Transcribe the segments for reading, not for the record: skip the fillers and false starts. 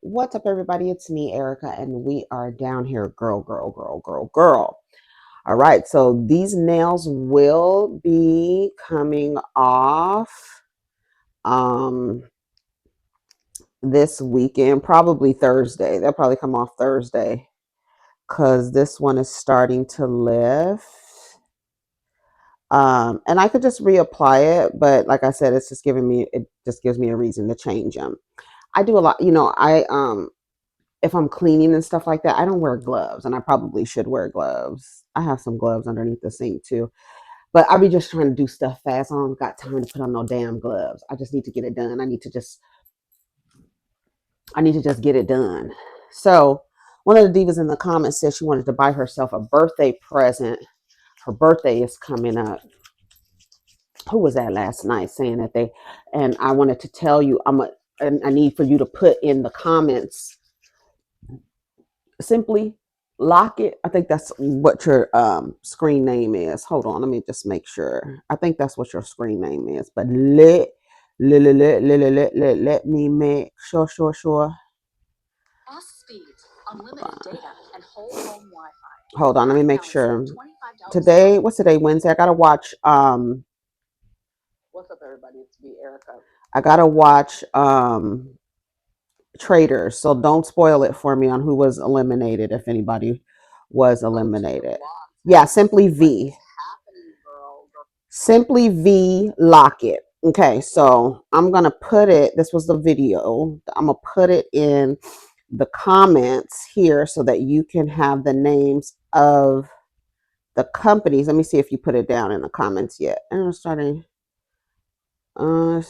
What's up, everybody? It's me, Erica, and we are down here, girl. All right, so these nails will be coming off um this weekend, probably Thursday. They'll probably come off Thursday because this one is starting to lift. And I could just reapply it, but like I said, it just gives me a reason to change them. I do a lot, if I'm cleaning and stuff like that, I don't wear gloves, and I probably should wear gloves. I have some gloves underneath the sink too, but I be just trying to do stuff fast. I don't got time to put on no damn gloves. I just need to get it done. I need to just get it done. So one of the divas in the comments said she wanted to buy herself a birthday present. Her birthday is coming up. Who was that last night saying that and I wanted to tell you, I need for you to put in the comments simply lock it. I think that's what your screen name is. Hold on, let me just make sure. I think that's what your screen name is. But let me make sure. Speed, unlimited data, and whole home Wi-Fi. Hold on, let me make sure. Today, what's today? Wednesday. I gotta watch. What's up, everybody? It's me, Erica. I gotta watch Traders, so don't spoil it for me on who was eliminated, if anybody was eliminated. Yeah, Simply V. Simply V, lock it. Okay, so I'm gonna put it, this was the video, I'm gonna put it in the comments here so that you can have the names of the companies. Let me see if you put it down in the comments yet. And I'm starting I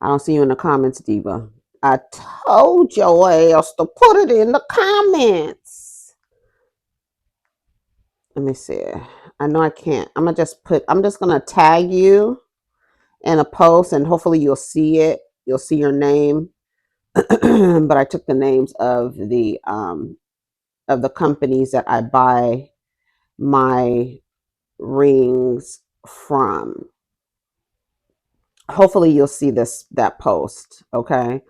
don't see you in the comments, Diva. I told your ass to put it in the comments. Let me see. I know I can't. I'm just gonna tag you in a post, and hopefully you'll see it. You'll see your name. But I took the names of the companies that I buy my rings from. Hopefully you'll see that post, okay?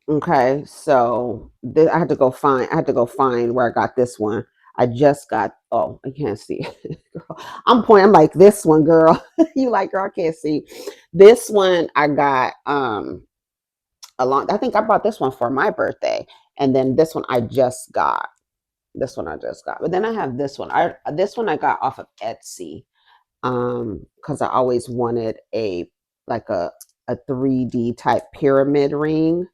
Okay, so I had to go find where I got this one. I just got, oh, I can't see. I'm pointing, I'm like, this one, girl. You like, girl, I can't see. This one I got I think I bought this one for my birthday. And then this one I just got. But then I have this one. This one I got off of Etsy. Because I always wanted a 3D type pyramid ring.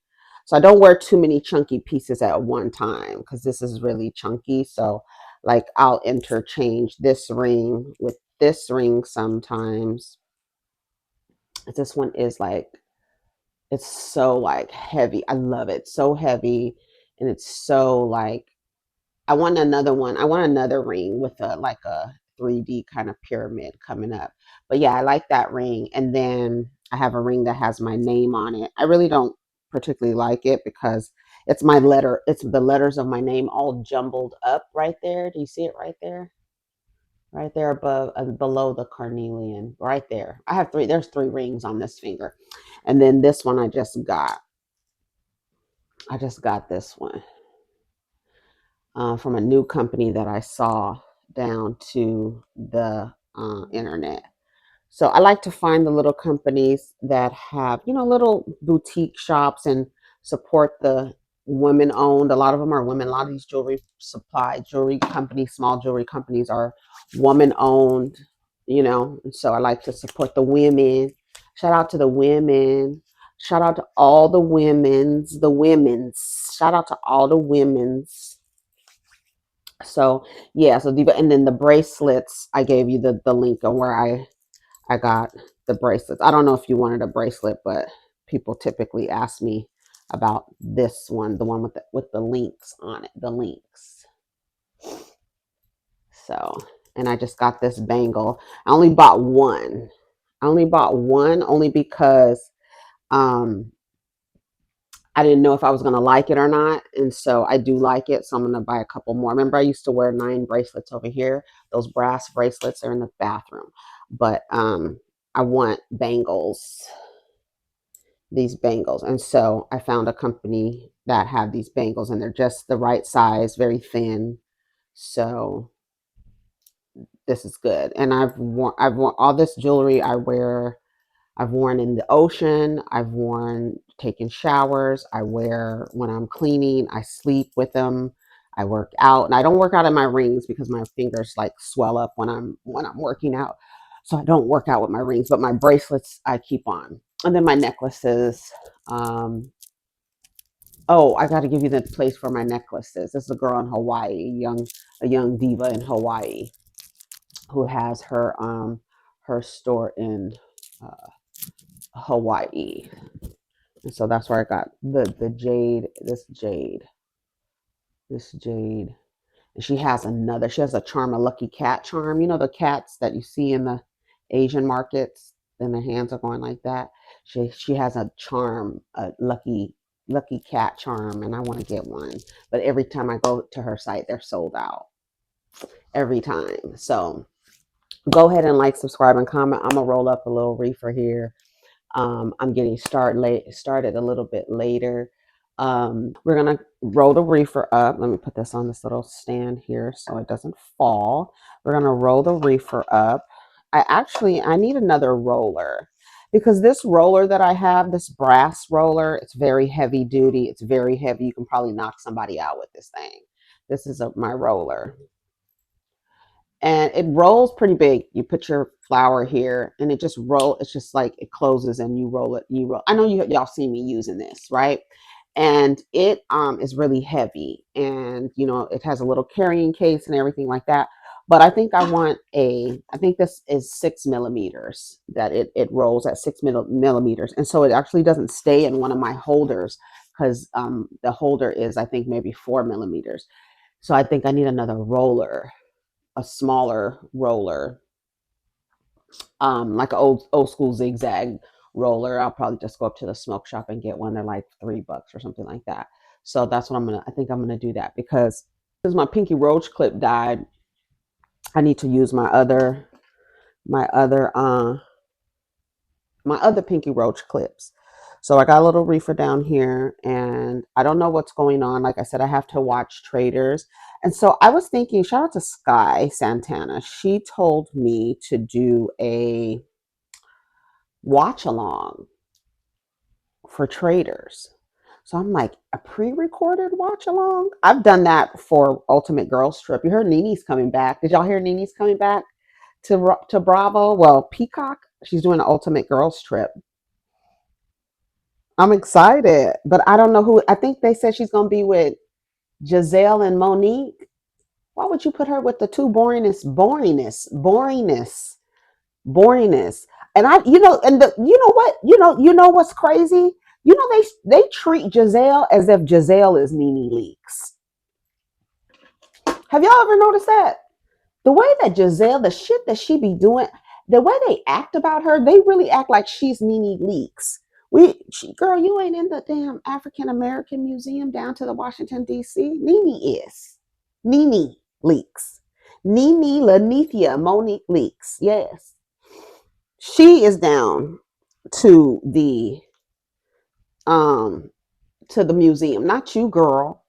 So I don't wear too many chunky pieces at one time because this is really chunky. So like I'll interchange this ring with this ring sometimes. This one is like, it's so like heavy. I love it. So heavy. And it's so like, I want another one. I want another ring with a 3D kind of pyramid coming up. But yeah, I like that ring. And then I have a ring that has my name on it. I really don't particularly like it because it's the letters of my name all jumbled up right there. Do you see it right there? Right there above, below the carnelian, right there. There's 3 rings on this finger. And then this one I just got this one. From a new company that I saw down to the internet. So I like to find the little companies that have, little boutique shops and support the women owned. A lot of them are women. A lot of these jewelry companies, small jewelry companies are woman owned, And so I like to support the women. Shout out to the women. Shout out to all the women's. Shout out to all the women's. So yeah, and then the bracelets, I gave you the link on where I got the bracelets. I don't know if you wanted a bracelet, but people typically ask me about this one, the one with the links on it, the links. So, and I just got this bangle. I only bought one only because I didn't know if I was going to like it or not. And so I do like it. So I'm going to buy a couple more. Remember, I used to wear 9 bracelets over here. Those brass bracelets are in the bathroom. but I want bangles, these bangles. And so I found a company that have these bangles and they're just the right size, very thin. So this is good. And I've worn all this jewelry I've worn in the ocean, I've worn taking showers, I wear when I'm cleaning, I sleep with them, I work out. And I don't work out in my rings because my fingers like swell up when I'm working out. So I don't work out with my rings, but my bracelets I keep on. And then my necklaces. Um, oh, I got to give you the place for my necklaces. This is a girl in Hawaii, a young diva in Hawaii who has her store in uh, Hawaii. And so that's where I got the jade, this jade. And she has a charm, a lucky cat charm. You know the cats that you see in the Asian markets, then the hands are going like that. She has a charm, a lucky cat charm, and I want to get one. But every time I go to her site, they're sold out. Every time. So go ahead and like, subscribe, and comment. I'm gonna roll up a little reefer here. I'm getting started a little bit later. We're gonna roll the reefer up. Let me put this on this little stand here so it doesn't fall. We're gonna roll the reefer up. I need another roller because this roller that I have, this brass roller, it's very heavy duty. It's very heavy. You can probably knock somebody out with this thing. This is my roller, and it rolls pretty big. You put your flour here and it just roll. It's just like it closes and you roll it. You roll. I know y'all see me using this, right? And it is really heavy, and it has a little carrying case and everything like that. But I think this is 6 millimeters, that it rolls at 6 millimeters. And so it actually doesn't stay in one of my holders because the holder is, I think, maybe 4 millimeters. So I think I need another roller, a smaller roller, like an old school zigzag roller. I'll probably just go up to the smoke shop and get one. They're like $3 or something like that. So that's what I think I'm gonna do that, because my pinky roach clip died. I need to use my other pinky roach clips. So I got a little reefer down here and I don't know what's going on. Like I said, I have to watch traders. And so I was thinking, shout out to Sky Santana. She told me to do a watch along for traders. So I'm like, a pre-recorded watch along? I've done that for Ultimate Girls Trip. You heard Nene's coming back. Did y'all hear Nene's coming back to Bravo? Well, Peacock, she's doing an Ultimate Girls Trip. I'm excited, but I don't know who. I think they said she's going to be with Giselle and Monique. Why would you put her with the two boringness? And you know what? You know what's crazy? They treat Giselle as if Giselle is NeneLeakes. Have y'all ever noticed that? The way that Giselle, the shit that she be doing, the way they act about her, they really act like she's NeneLeakes. Girl, you ain't in the damn African American Museum down to the Washington D.C. Nene is. Nene Leaks. Nene Lanithia Monique Leaks. Yes, she is down to the museum. Not you, girl.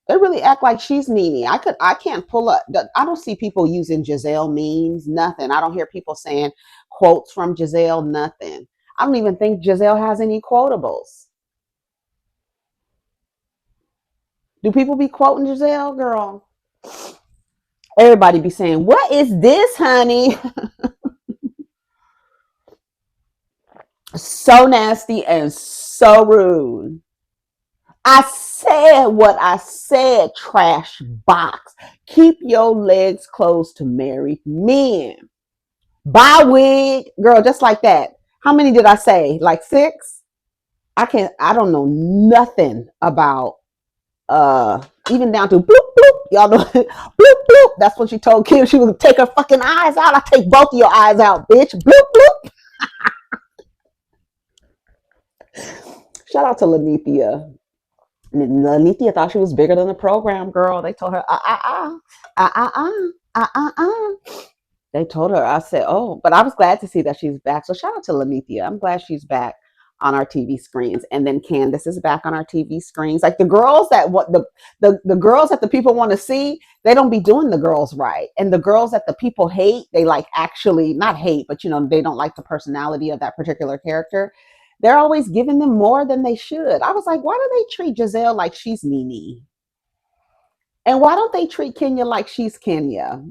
They really act like she's Nene. I can't pull up. I don't see people using Giselle memes. Nothing. I don't hear people saying quotes from Giselle. Nothing. I don't even think Giselle has any quotables. Do people be quoting Giselle, girl? Everybody be saying, "What is this, honey?" So nasty and so rude. I said what I said, trash box. Keep your legs closed to married men. Buy wig, girl, just like that. How many did I say? Like 6? I don't know nothing about even down to bloop bloop. Y'all know bloop bloop. That's what she told Kim. She would take her fucking eyes out. I take both of your eyes out, bitch. Bloop bloop. Shout out to Lanithia. Lanithia thought she was bigger than the program, girl. They told her, They told her. I said, "Oh," but I was glad to see that she's back. So shout out to Lanithia. I'm glad she's back on our TV screens. And then Candace is back on our TV screens. Like the girls that what the girls that the people want to see, they don't be doing the girls right. And the girls that the people hate, they like actually not hate, but they don't like the personality of that particular character. They're always giving them more than they should. I was like, why do they treat Giselle like she's Nene? And why don't they treat Kenya like she's Kenya?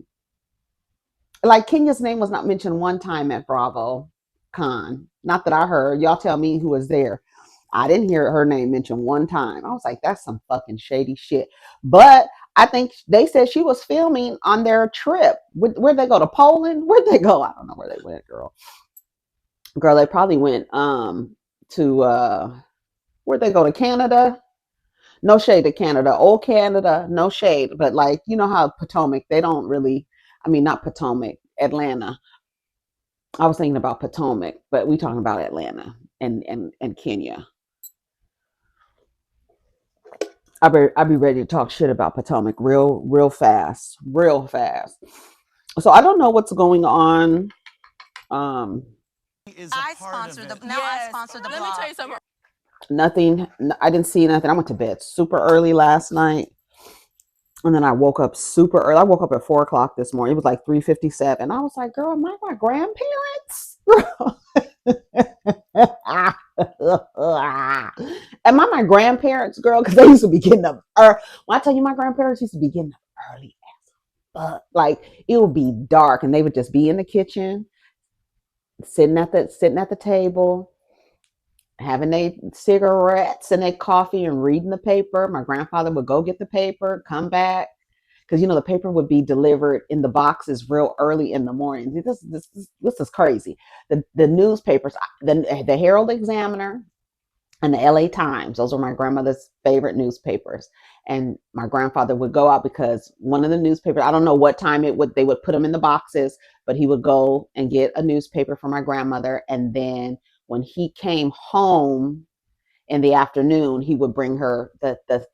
Like Kenya's name was not mentioned one time at Bravo Con. Not that I heard. Y'all tell me who was there. I didn't hear her name mentioned one time. I was like, that's some fucking shady shit. But I think they said she was filming on their trip. Where'd they go? To Poland? Where'd they go? I don't know where they went, girl. Girl, they probably went to where'd they go? To Canada? No shade to Canada. Old Canada, no shade. But like, you know how Potomac, they don't really, I mean, not Potomac, Atlanta. I was thinking about Potomac, but we talking about Atlanta and Kenya. I'll be ready to talk shit about Potomac real fast, real fast. So I don't know what's going on. Um, I sponsor the now. I sponsor the blog. Let me tell you something. Nothing. I didn't see nothing. I went to bed super early last night, and then I woke up super early. I woke up at 4 o'clock this morning. It was like 3:57. I was like, "Girl, am I my grandparents?" Am I my grandparents, girl? Because they used to be getting up. When I tell you, my grandparents used to be getting up early as fuck. Like it would be dark, and they would just be in the kitchen, sitting at the table, having their cigarettes and their coffee, and reading the paper. My grandfather would go get the paper, come back, because the paper would be delivered in the boxes real early in the morning. This is crazy. The newspapers, the Herald Examiner and the LA Times, those were my grandmother's favorite newspapers. And my grandfather would go out because one of the newspapers, I don't know what time they would put them in the boxes, but he would go and get a newspaper for my grandmother. And then when he came home in the afternoon, he would bring her the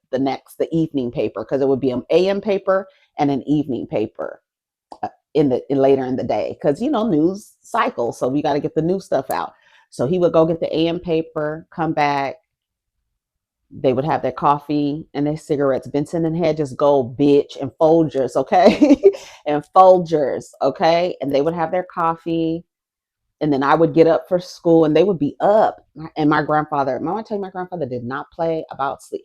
evening paper, because it would be an AM paper and an evening paper later in the day, because news cycles, so we got to get the new stuff out. So he would go get the AM paper, come back. They would have their coffee and their cigarettes. Benson and Hedges Gold, bitch, and Folgers, okay? And Folgers, okay? And they would have their coffee. And then I would get up for school, and they would be up. And my grandfather, I tell you, my grandfather did not play about sleep.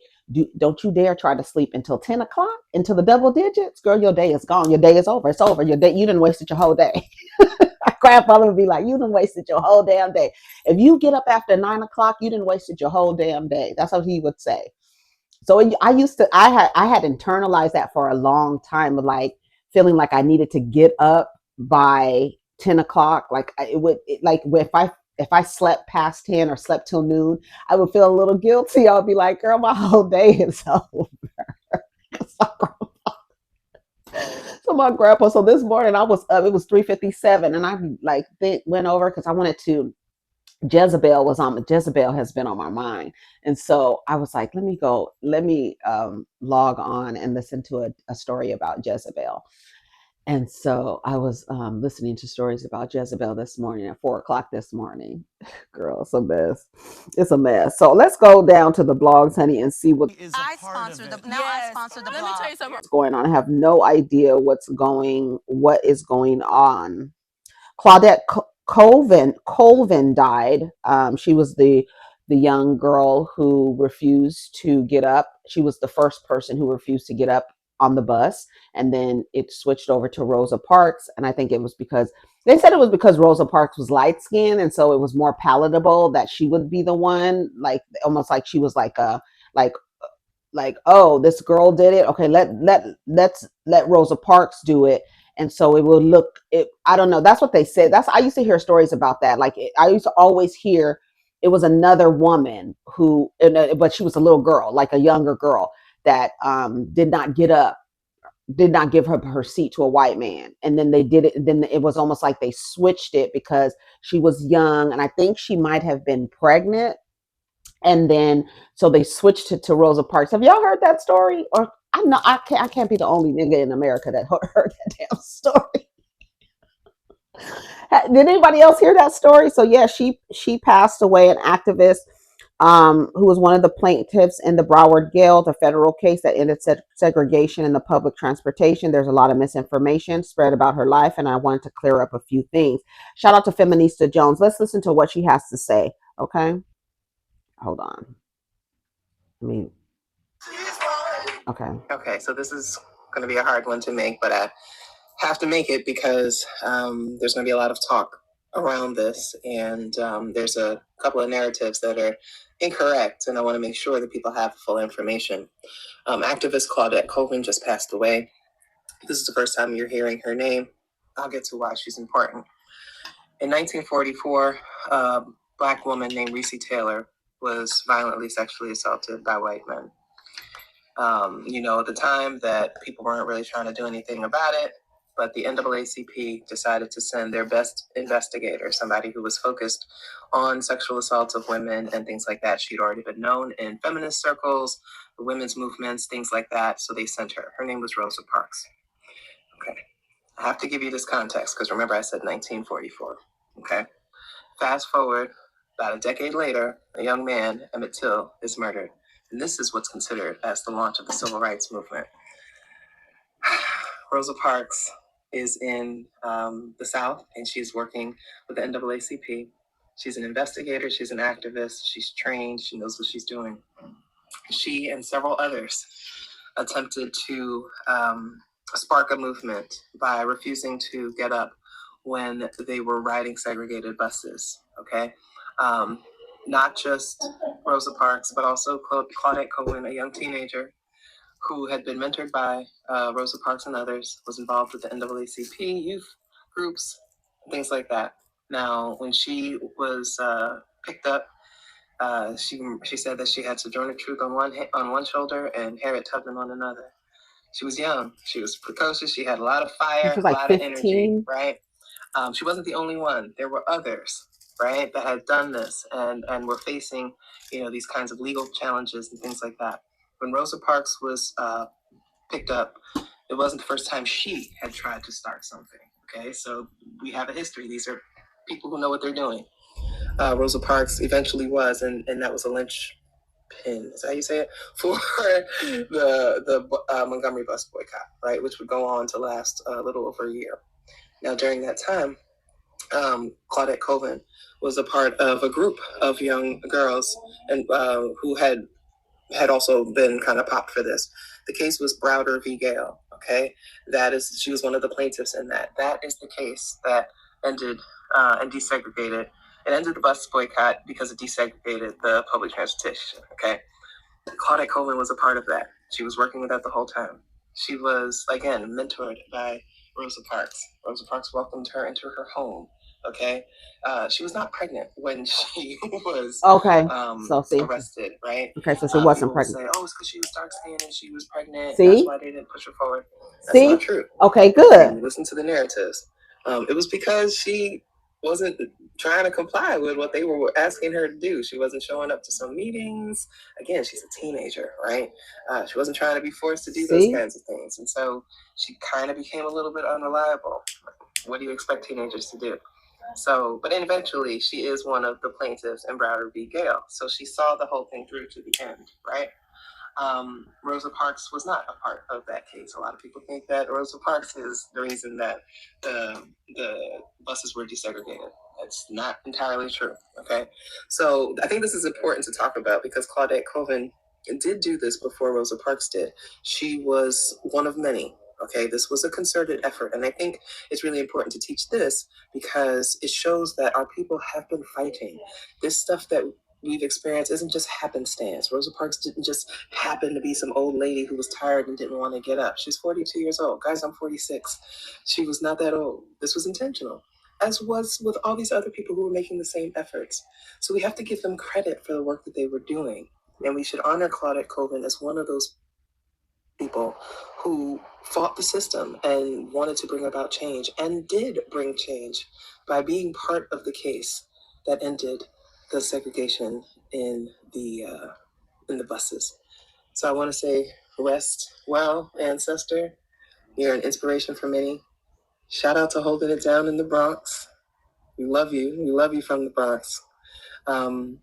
Don't you dare try to sleep until 10 o'clock, until the double digits. Girl, your day is gone. Your day is over. It's over. Your day, you done wasted your whole day. My grandfather would be like, you done wasted your whole damn day. If you get up after 9 o'clock, you done wasted your whole damn day. That's what he would say. So I had internalized that for a long time, of like feeling like I needed to get up by 10 o'clock. Like like if I slept past 10 or slept till noon, I would feel a little guilty. I would be like, girl, my whole day is over. So my grandpa, so this morning I was up, it was 3:57, and I like went over because I wanted to, Jezebel has been on my mind. And so I was like, let me log on and listen to a story about Jezebel. And so I was listening to stories about Jezebel this morning at 4 o'clock this morning. Girl, it's a mess. It's a mess. So let's go down to the blogs, honey, and see what I sponsor the now. I sponsor the blog. Let me tell you something. what's going on. I have no idea what is going on. Claudette Colvin died. She was the young girl who refused to get up. She was the first person who refused to get up on the bus, and then it switched over to Rosa Parks. And I think it was because they said it was because Rosa Parks was light skinned, and so it was more palatable that she would be the one, like almost like she was like a like oh, this girl did it, okay, let's let Rosa Parks do it. And so it will look it, I don't know, that's what they said. I used to hear stories about that. Like I used to always hear it was another woman who, but she was a little girl, like a younger girl, that did not get up, did not give her seat to a white man. And then they did it, then it was almost like they switched it because she was young, and I think she might have been pregnant. And then so they switched it to Rosa Parks. Have y'all heard that story? Or I know I can't be the only nigga in America that heard that damn story. Did anybody else hear that story? So yeah, she passed away, an activist who was one of the plaintiffs in the Broward Gale, the federal case that ended segregation in the public transportation. There's a lot of misinformation spread about her life, and I wanted to clear up a few things. Shout out to Feminista Jones. Let's listen to what she has to say. Okay, hold on. I mean, okay. Okay, so this is going to be a hard one to make, but I have to make it because there's going to be a lot of talk around this, and there's a couple of narratives that are incorrect, and I want to make sure that people have the full information. Activist ClaudetteColvin just passed away. This is the first time you're hearing her name. I'll get to why she's important. In 1944, a Black woman named Reese Taylor was violently sexually assaulted by white men. At the time that people weren't really trying to do anything about it, but the NAACP decided to send their best investigator, somebody who was focused on sexual assaults of women and things like that. She'd already been known in feminist circles, the women's movements, things like that. So they sent her. Her name was Rosa Parks. Okay. I have to give you this context because remember I said 1944. Okay. Fast forward about a decade later, a young man, Emmett Till, is murdered. And this is what's considered as the launch of the civil rights movement. Rosa Parks is in the South, and she's working with the NAACP. She's an investigator, she's an activist, she's trained, she knows what she's doing. She and several others attempted to spark a movement by refusing to get up when they were riding segregated buses, okay? Not just Rosa Parks, but also ClaudetteColvin, a young teenager who had been mentored by Rosa Parks and others, was involved with the NAACP youth groups, things like that. Now, when she was picked up, she said that she had Sojourner Truth on one shoulder and Harriet Tubman on another. She was young. She was precocious. She had a lot of fire, She was like a lot 15. of energy, right? She wasn't the only one. There were others, right, that had done this and were facing, these kinds of legal challenges and things like that. When Rosa Parks was picked up, it wasn't the first time she had tried to start something. Okay, so we have a history. These are people who know what they're doing. Rosa Parks eventually was, and that was a linchpin. Is that how you say it? For the Montgomery bus boycott, right, which would go on to last a little over a year. Now, during that time, ClaudetteColvin was a part of a group of young girls and who had also been kind of popped for this. The case was Browder v. Gale. Okay, she was one of the plaintiffs in that. That is the case that ended and desegregated. It ended the bus boycott because it desegregated the public transportation. Okay, ClaudetteColvin was a part of that. She was working with that the whole time. She was, again, mentored by Rosa Parks. Rosa Parks welcomed her into her home. Okay, she was not pregnant when she was arrested, right? Okay, so she wasn't pregnant. Say, it's because she was dark skinned and she was pregnant. See? That's why they didn't push her forward. That's not true. Okay, good. Listen to the narratives. It was because she wasn't trying to comply with what they were asking her to do. She wasn't showing up to some meetings. Again, she's a teenager, right? She wasn't trying to be forced to do those kinds of things. And so she kind of became a little bit unreliable. What do you expect teenagers to do? So, but eventually she is one of the plaintiffs in Browder v. Gale. So she saw the whole thing through to the end, right? Rosa Parks was not a part of that case. A lot of people think that Rosa Parks is the reason that the buses were desegregated. That's not entirely true, okay? So I think this is important to talk about because ClaudetteColvin did do this before Rosa Parks did. She was one of many, okay? This was a concerted effort, and I think it's really important to teach this because it shows that our people have been fighting. This stuff that we've experienced isn't just happenstance. Rosa Parks didn't just happen to be some old lady who was tired and didn't want to get up. She's 42 years old. Guys, I'm 46. She was not that old. This was intentional, as was with all these other people who were making the same efforts. So we have to give them credit for the work that they were doing. And we should honor ClaudetteColvin as one of those people who fought the system and wanted to bring about change and did bring change by being part of the case that ended the segregation in the buses. So I want to say, rest well, ancestor. You're an inspiration for many. Shout out to holding it down in the Bronx. We love you. We love you from the Bronx. And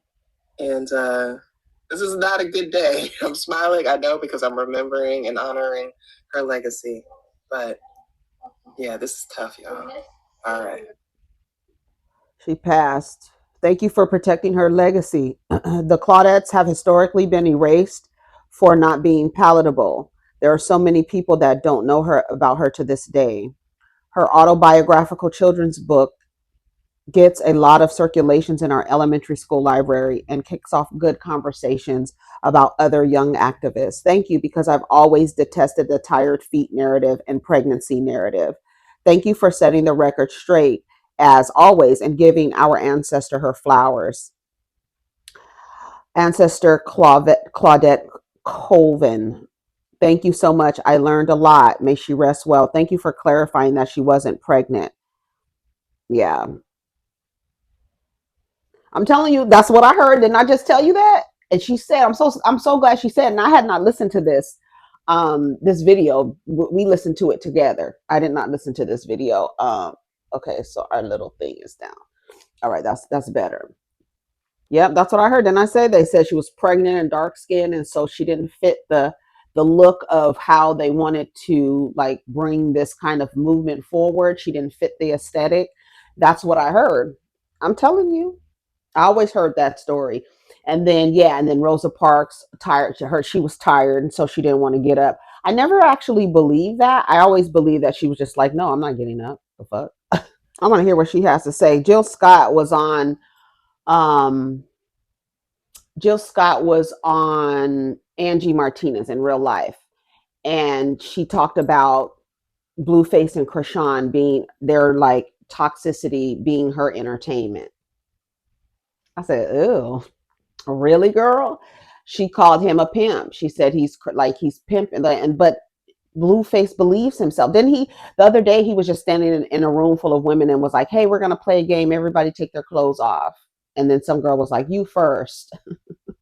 this is not a good day. I'm smiling, I know, because I'm remembering and honoring her legacy. But yeah, this is tough, y'all. All right. She passed. Thank you for protecting her legacy. The Claudettes have historically been erased for not being palatable. There are so many people that don't know her about her to this day. Her autobiographical children's book gets a lot of circulations in our elementary school library and kicks off good conversations about other young activists. Thank you, because I've always detested the tired feet narrative and pregnancy narrative. Thank you for setting the record straight, as always, and giving our ancestor her flowers. Ancestor Claudette Colvin. Thank you so much. I learned a lot. May she rest well. Thank you for clarifying that she wasn't pregnant. Yeah. I'm telling you, that's what I heard. Didn't I just tell you that? And she said, I'm so glad she said, and I had not listened to this video. We listened to it together. I did not listen to this video. Okay, so our little thing is down. All right, that's better. Yep, that's what I heard. Didn't I say they said she was pregnant and dark skinned, and so she didn't fit the look of how they wanted to like bring this kind of movement forward. She didn't fit the aesthetic. That's what I heard. I'm telling you. I always heard that story. And then yeah, and then Rosa Parks tired she was tired and so she didn't want to get up. I never actually believed that. I always believed that she was just like, no, I'm not getting up. The fuck? I want to hear what she has to say. Um Jill Scott was on Angie Martinez in real life, and she talked about Blueface and Krishan being their like toxicity being her entertainment. I said, ew. Really, girl? She called him a pimp. She said he's pimping, and but Blueface believes himself. Then the other day he was just standing in a room full of women and was like, "Hey, we're gonna play a game. Everybody take their clothes off." And then some girl was like, "You first."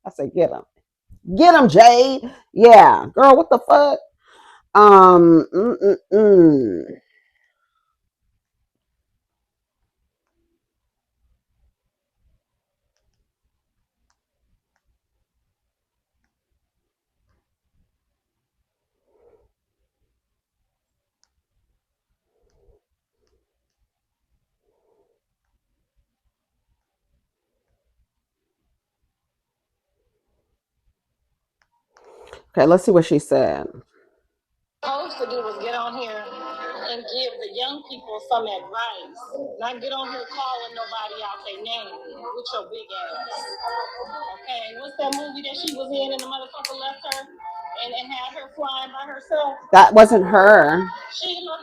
I said, get him, Jay." Yeah, girl, what the fuck? Um, mm, mm, mm. Okay, let's see what she said. Supposed to do was get on here and give the young people some advice, not get on here calling nobody out their name with your big ass. Okay, what's that movie that she was in and the motherfucker left her and had her flying by herself? That wasn't her. Sheila.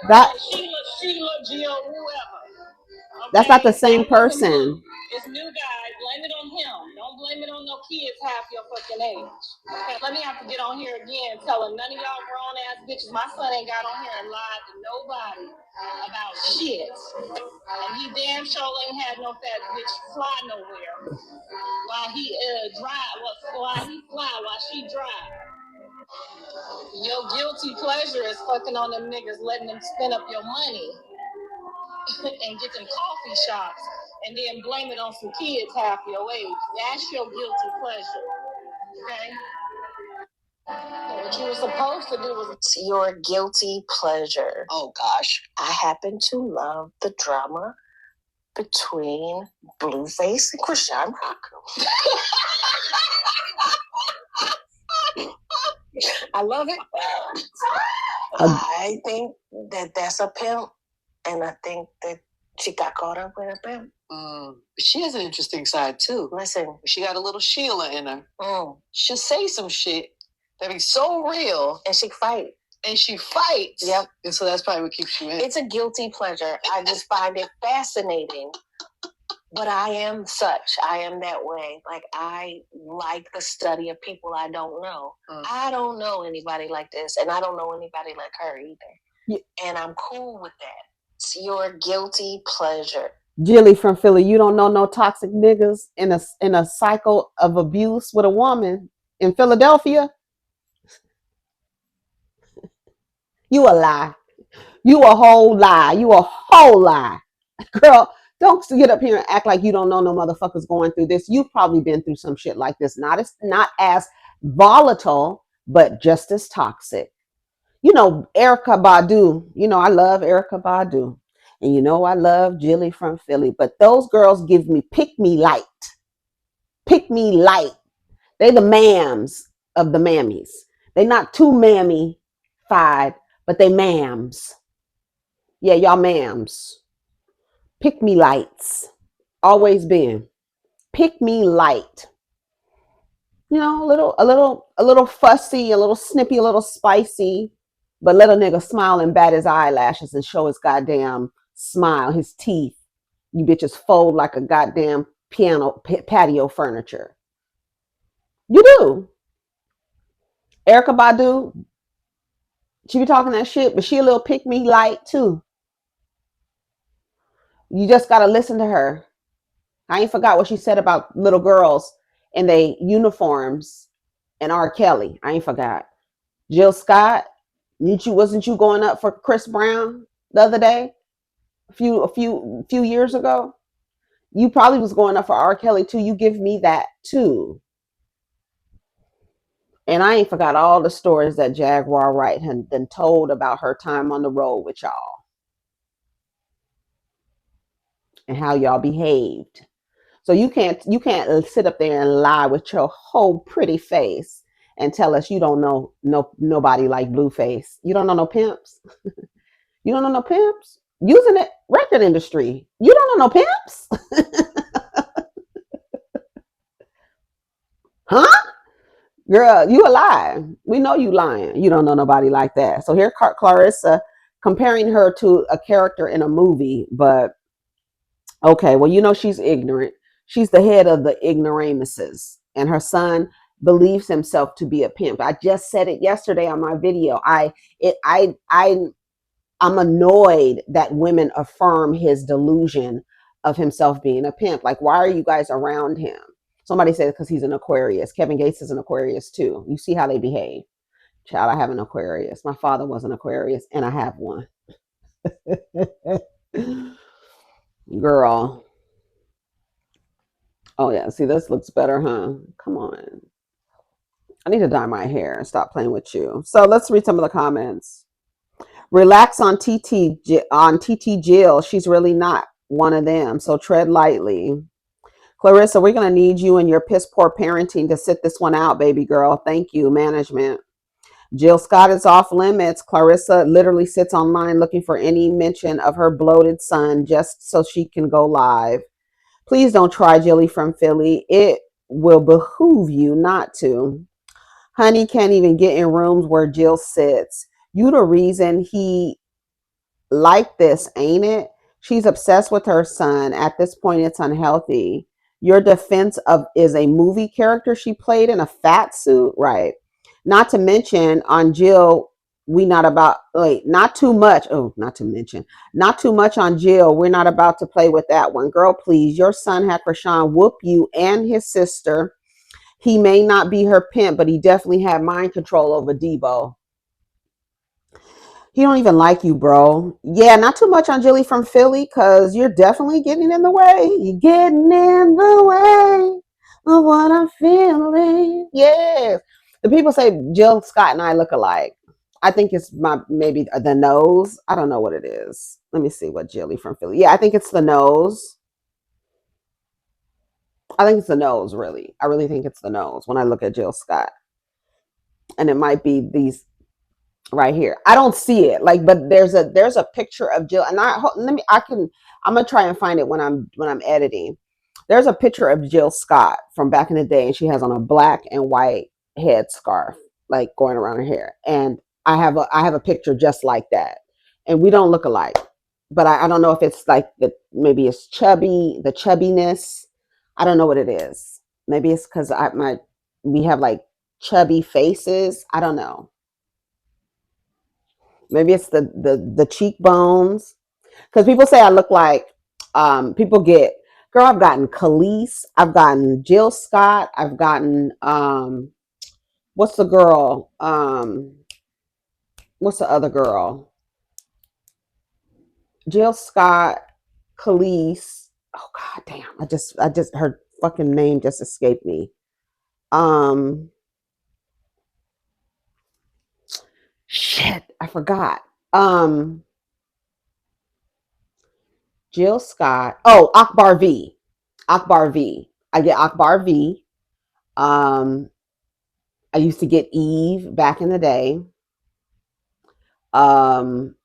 That Sheila, Jill, whoever. that's not the Okay, same person. this new guy, blame it on him. Don't blame it on no kids half your fucking age. Okay, let me have to get on here again telling none of y'all grown ass bitches. My son ain't got on here and lied to nobody about shit. And he damn sure ain't had no fat bitch fly nowhere while he drive. While he fly, while she drive. Your guilty pleasure is fucking on them niggas, letting them spend up your money and get them coffee shops and then blame it on some kids half your age. That's your guilty pleasure. Okay? What you were supposed to do was your guilty pleasure. Oh gosh. I happen to love the drama between Blueface and Krishan Rock. I love it. I think that's a pimp, and I think that she got caught up with a pimp. She has an interesting side too. Listen, she got a little Sheila in her. She'll say some shit that be so real, and she fight. And she fights. Yep. And so that's probably what keeps you in. It's a guilty pleasure. I just find it fascinating. But I am such. I am that way. Like, I like the study of people I don't know. I don't know anybody like this, and I don't know anybody like her either. Yeah. And I'm cool with that. It's your guilty pleasure. Jilly from Philly, you don't know no toxic niggas in a cycle of abuse with a woman in Philadelphia? You a lie. You a whole lie. You a whole lie. Girl, Don't get up here and act like you don't know no motherfuckers going through this. You've probably been through some shit like this. Not as volatile, but just as toxic. You know, Erica Badu. You know, I love Erica Badu. And you know I love Jilly from Philly. But those girls give me pick me light. Pick me light. They the mams of the mammies. They not too mammy-fied, but they mams. Yeah, y'all mams. Pick me lights. Always been. Pick me light. You know, a little fussy, a little snippy, a little spicy, but let a nigga smile and bat his eyelashes and show his goddamn smile, his teeth. You bitches fold like a goddamn patio furniture. You do. Erica Badu, she be talking that shit, but she a little pick me light too. You just gotta listen to her. I ain't forgot what she said about little girls in they uniforms and R. Kelly. I ain't forgot. Jill Scott, wasn't you going up for Chris Brown the other day? A few years ago? You probably was going up for R. Kelly too. You give me that too. And I ain't forgot all the stories that Jaguar Wright had been told about her time on the road with y'all and how y'all behaved. So you can't sit up there and lie with your whole pretty face and tell us you don't know nobody like Blueface. You don't know no pimps. You don't know no pimps. Using it record industry. You don't know no pimps, huh? Girl, you a lie. We know you lying. You don't know nobody like that. So here, Clarissa comparing her to a character in a movie, but okay, well, you know she's ignorant. She's the head of the ignoramuses, and her son believes himself to be a pimp. I just said it yesterday on my video. I'm annoyed that women affirm his delusion of himself being a pimp. Like, why are you guys around him? Somebody said because he's an Aquarius. Kevin Gates is an Aquarius too. You see how they behave. Child, I have an Aquarius. My father was an Aquarius, and I have one. Girl. Oh yeah, see this looks better, huh? Come on. I need to dye my hair and stop playing with you. So let's read some of the comments. Relax on TT Jill. She's really not one of them. So tread lightly. Clarissa, we're gonna need you and your piss poor parenting to sit this one out, baby girl. Thank you, management. Jill Scott is off limits. Clarissa literally sits online looking for any mention of her bloated son just so she can go live. Please don't try Jilly from Philly. It will behoove you not to. Honey can't even get in rooms where Jill sits. You the reason he like this, ain't it? She's obsessed with her son. At this point, it's unhealthy. Your defense of is a movie character she played in a fat suit, right? Not to mention on Jill, we not about wait, not too much. Oh, not to mention, not too much on Jill. We're not about to play with that one, girl. Please, your son had Krishan whoop you and his sister. He may not be her pimp, but he definitely had mind control over Debo. He don't even like you, bro. Yeah, not too much on Jilly from Philly, because you're definitely getting in the way. You're getting in the way of what I'm feeling. Yes. The people say Jill Scott and I look alike. I think it's maybe the nose. I don't know what it is. Let me see what Jilly from Philly. Yeah, I think it's the nose. I think it's the nose, really. I really think it's the nose when I look at Jill Scott. And it might be these right here. I don't see it like, but there's a picture of Jill, and I'm gonna try and find it when I'm editing. There's a picture of Jill Scott from back in the day, and she has on a black and white head scarf, like going around her hair. And I have a picture just like that, and we don't look alike. But I don't know if it's like maybe it's the chubbiness. I don't know what it is. Maybe it's because we have like chubby faces. I don't know. Maybe it's the cheekbones. Because people say I look like people get girl, I've gotten Khalees, I've gotten Jill Scott, I've gotten what's the girl? What's the other girl? Jill Scott, Khalees. Oh god damn. I just her fucking name just escaped me. Um Shit, I forgot. Um Jill Scott. Oh, Akbar V. Akbar V. I get Akbar V. Um I used to get Eve back in the day. Um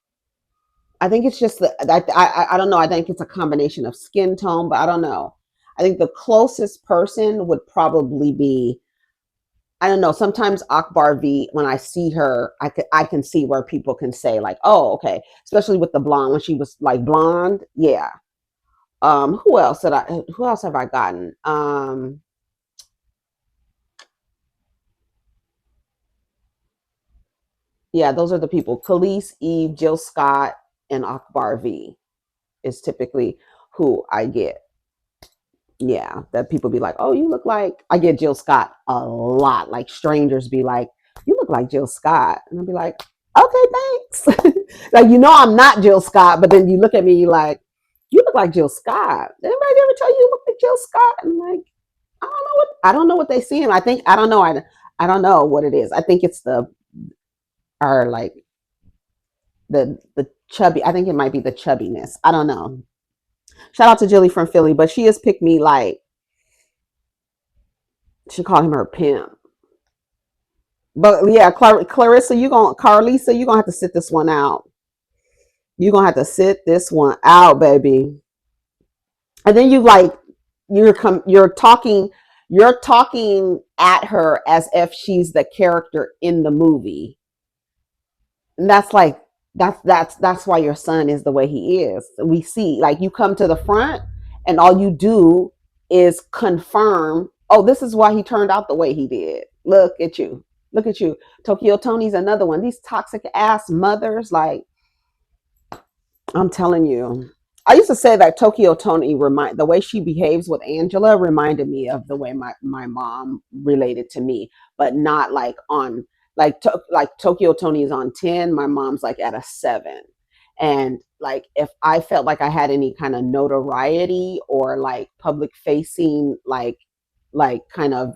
I think it's just I don't know. I think it's a combination of skin tone, but I don't know. I think the closest person would probably be, I don't know. Sometimes Akbar V, when I see her, I can see where people can say like, oh, okay. Especially with the blonde when she was like blonde, yeah. Who else did I? Who else have I gotten? Yeah, those are the people. Khalees, Eve, Jill Scott, and Akbar V is typically who I get. Yeah, that people be like, oh, you look like, I get Jill Scott a lot. Like strangers be like, you look like Jill Scott. And I'll be like, okay, thanks. Like, I'm not Jill Scott, but then you look at me, you like, you look like Jill Scott. Anybody ever tell you you look like Jill Scott? And I'm like, I don't know what they see. And I think, I don't know what it is. I think it's our like the chubby, I think it might be the chubbiness. I don't know. Shout out to Jilly from Philly, but she has picked me like, she called him her pimp. But yeah, Karlissa, you gonna have to sit this one out. You gonna have to sit this one out, baby. And then you're talking at her as if she's the character in the movie. And that's like, that's why your son is the way he is. We see, like, you come to the front and all you do is confirm, oh, this is why he turned out the way he did. Look at you. Look at you. Tokyo Tony's another one. These toxic ass mothers, like, I'm telling you. I used to say that Tokyo Tony the way she behaves with Angela reminded me of the way my mom related to me, but not like on, like Tokyo Tony is on 10, my mom's like at a 7. And like if I felt like I had any kind of notoriety or like public facing, like kind of,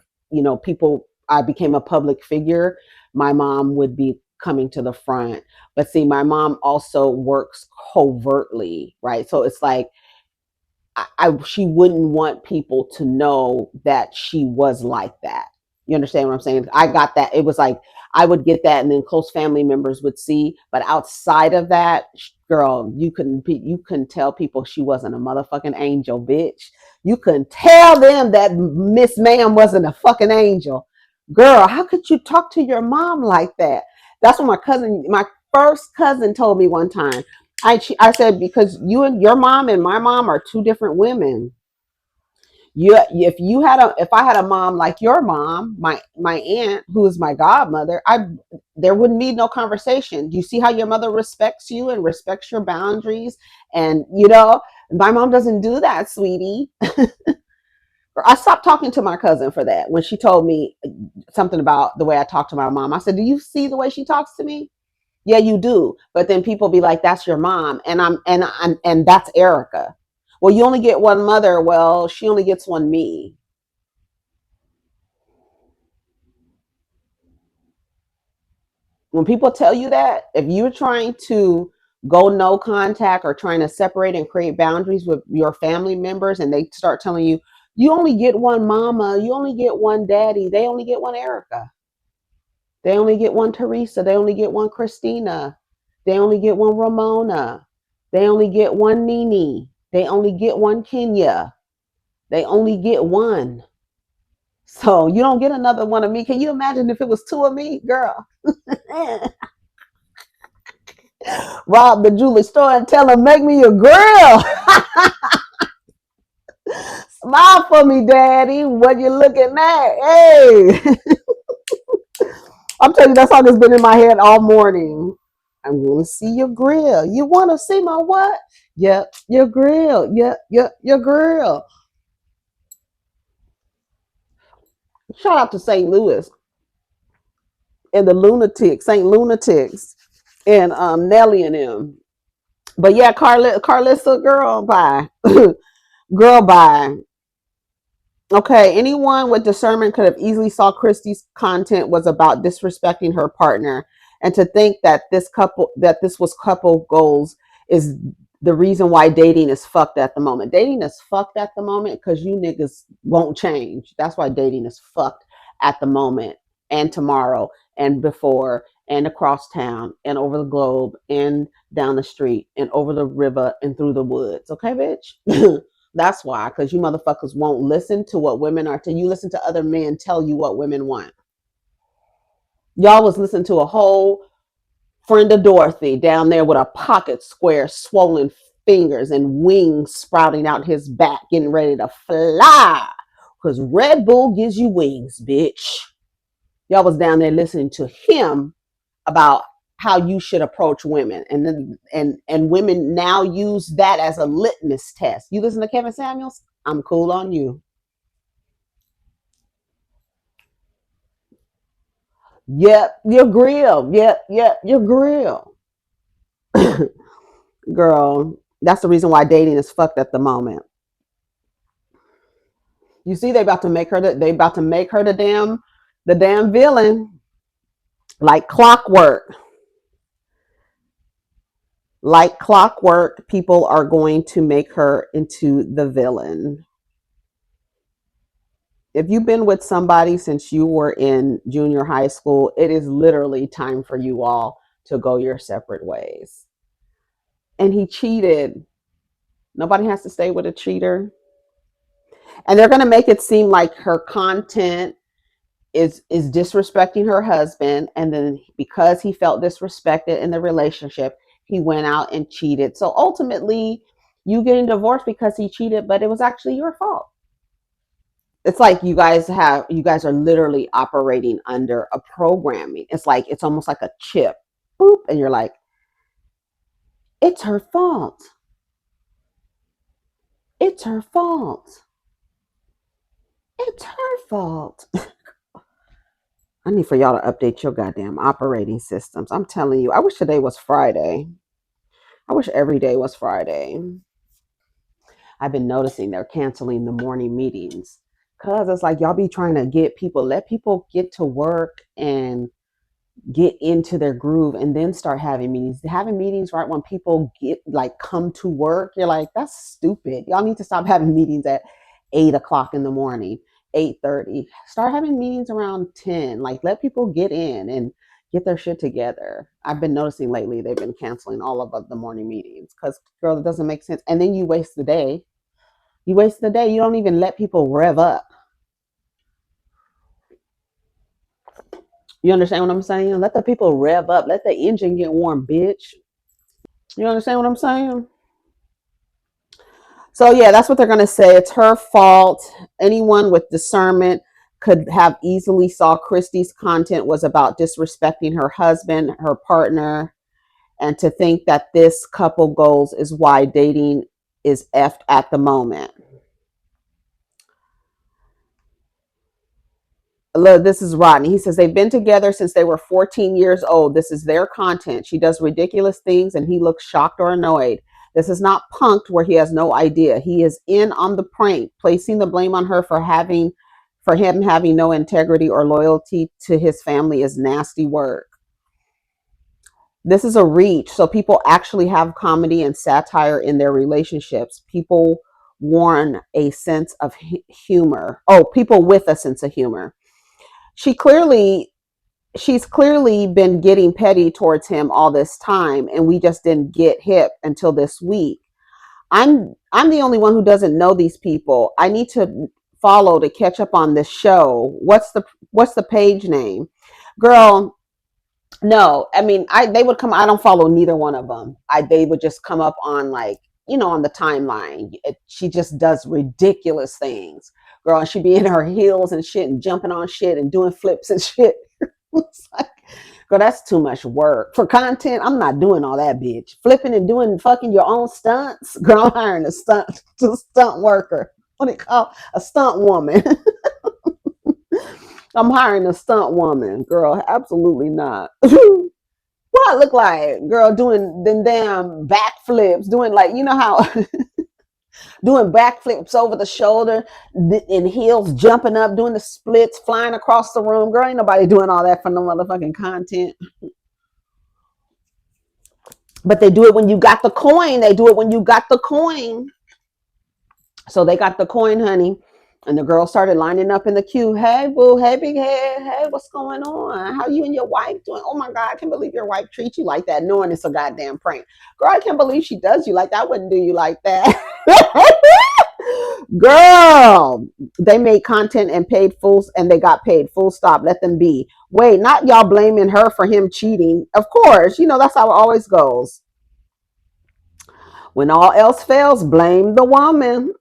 people, I became a public figure, my mom would be coming to the front. But see, my mom also works covertly, right? So it's like she wouldn't want people to know that she was like that. You understand what I'm saying? I got that. It was like I would get that, and then close family members would see. But outside of that, girl, you couldn't tell people she wasn't a motherfucking angel, bitch. You couldn't tell them that Miss Ma'am wasn't a fucking angel. Girl, how could you talk to your mom like that? That's what my first cousin told me one time. I said, because you and your mom and my mom are two different women. If I had a mom like your mom, my aunt, who is my godmother, I there wouldn't be no conversation. Do you see how your mother respects you and respects your boundaries? And my mom doesn't do that, sweetie. I stopped talking to my cousin for that when she told me something about the way I talk to my mom. I said, "Do you see the way she talks to me?" Yeah, you do. But then people be like, "That's your mom," and that's Erica. Well, you only get one mother. Well, she only gets one me. When people tell you that, if you're trying to go no contact or trying to separate and create boundaries with your family members, and they start telling you, you only get one mama, you only get one daddy, they only get one Erica, they only get one Teresa, they only get one Christina, they only get one Ramona, they only get one Nene, they only get one Kenya, they only get one. So you don't get another one of me. Can you imagine if it was two of me, girl? Rob the jewelry store and tell him, make me a grill. Smile for me, daddy. What you looking at? Hey. I'm telling you, that song has been in my head all morning. I'm going to see your grill. You want to see my what? Yep, your grill. Yep, your grill. Shout out to St. Louis and the Lunatics, St. Lunatics, and Nelly and them. But yeah, Karlissa, girl, bye. Girl, bye. Okay, anyone with discernment could have easily saw Christy's content was about disrespecting her partner, and to think that this was couple goals is the reason why dating is fucked at the moment. Dating is fucked at the moment because you niggas won't change. That's why dating is fucked at the moment and tomorrow and before and across town and over the globe and down the street and over the river and through the woods. Okay, bitch? That's why, because you motherfuckers won't listen to what women are telling you. Listen to other men tell you what women want. Y'all was listening to a whole friend of Dorothy down there with a pocket square, swollen fingers and wings sprouting out his back, getting ready to fly. Because Red Bull gives you wings, bitch. Y'all was down there listening to him about how you should approach women, and then and women now use that as a litmus test. You listen to Kevin Samuels, I'm cool on you. Yep, your grill. Yep, your grill. Girl, that's the reason why dating is fucked at the moment. You see, they about to make her the damn villain, like clockwork. Like clockwork, people are going to make her into the villain. If you've been with somebody since you were in junior high school, it is literally time for you all to go your separate ways. And he cheated. Nobody has to stay with a cheater. And they're going to make it seem like her content is disrespecting her husband, and then because he felt disrespected in the relationship, he went out and cheated. So ultimately, you getting divorced because he cheated, but it was actually your fault. It's like you guys are literally operating under a programming. It's like it's almost like a chip. Boop, and you're like, it's her fault. It's her fault. It's her fault. I need for y'all to update your goddamn operating systems. I'm telling you, I wish today was Friday. I wish every day was Friday. I've been noticing they're canceling the morning meetings because it's like y'all be trying to let people get to work and get into their groove and then start having meetings. Having meetings right when people come to work, you're like, that's stupid. Y'all need to stop having meetings at 8 o'clock in the morning, 8:30. Start having meetings around 10. Like, let people get in and get their shit together. I've been noticing lately they've been canceling all of the morning meetings because, girl, it doesn't make sense. And then you waste the day. You waste the day. You don't even let people rev up. You understand what I'm saying? Let the people rev up. Let the engine get warm, bitch. You understand what I'm saying? So yeah, that's what they're gonna say. It's her fault. Anyone with discernment could have easily saw Christie's content was about disrespecting her husband, her partner, and to think that this couple goals is why dating is effed at the moment. Look, this is Rodney. He says they've been together since they were 14 years old. This is their content. She does ridiculous things and he looks shocked or annoyed. This is not punked where he has no idea. He is in on the prank, placing the blame on her for him having no integrity or loyalty to his family is nasty work. This is a reach. So people actually have comedy and satire in their relationships. People warn a sense of humor. Oh, people with a sense of humor. She clearly she's clearly been getting petty towards him all this time, and we just didn't get hip until this week. I'm the only one who doesn't know these people. I need to follow to catch up on this show. What's the page name? Girl, no. I mean, I they would come I don't follow neither one of them. They would just come up on on the timeline. She just does ridiculous things. Girl, and she'd be in her heels and shit and jumping on shit and doing flips and shit. It's like, girl, that's too much work. For content, I'm not doing all that, bitch. Flipping and doing fucking your own stunts. Girl, I'm hiring a stunt worker. What do you call a stunt woman? I'm hiring a stunt woman. Girl, absolutely not. What I look like? Girl, doing them damn backflips, doing how doing backflips over the shoulder in heels, jumping up, doing the splits, flying across the room. Girl, ain't nobody doing all that for no motherfucking content. But they do it when you got the coin. They do it when you got the coin. So they got the coin, honey. And the girl started lining up in the queue. Hey, boo. Hey, big head. Hey, what's going on? How you and your wife doing? Oh, my God. I can't believe your wife treats you like that, knowing it's a goddamn prank. Girl, I can't believe she does you like that. I wouldn't do you like that. Girl, they made content and paid full, and they got paid full stop. Let them be. Wait, not y'all blaming her for him cheating. Of course, that's how it always goes. When all else fails, blame the woman.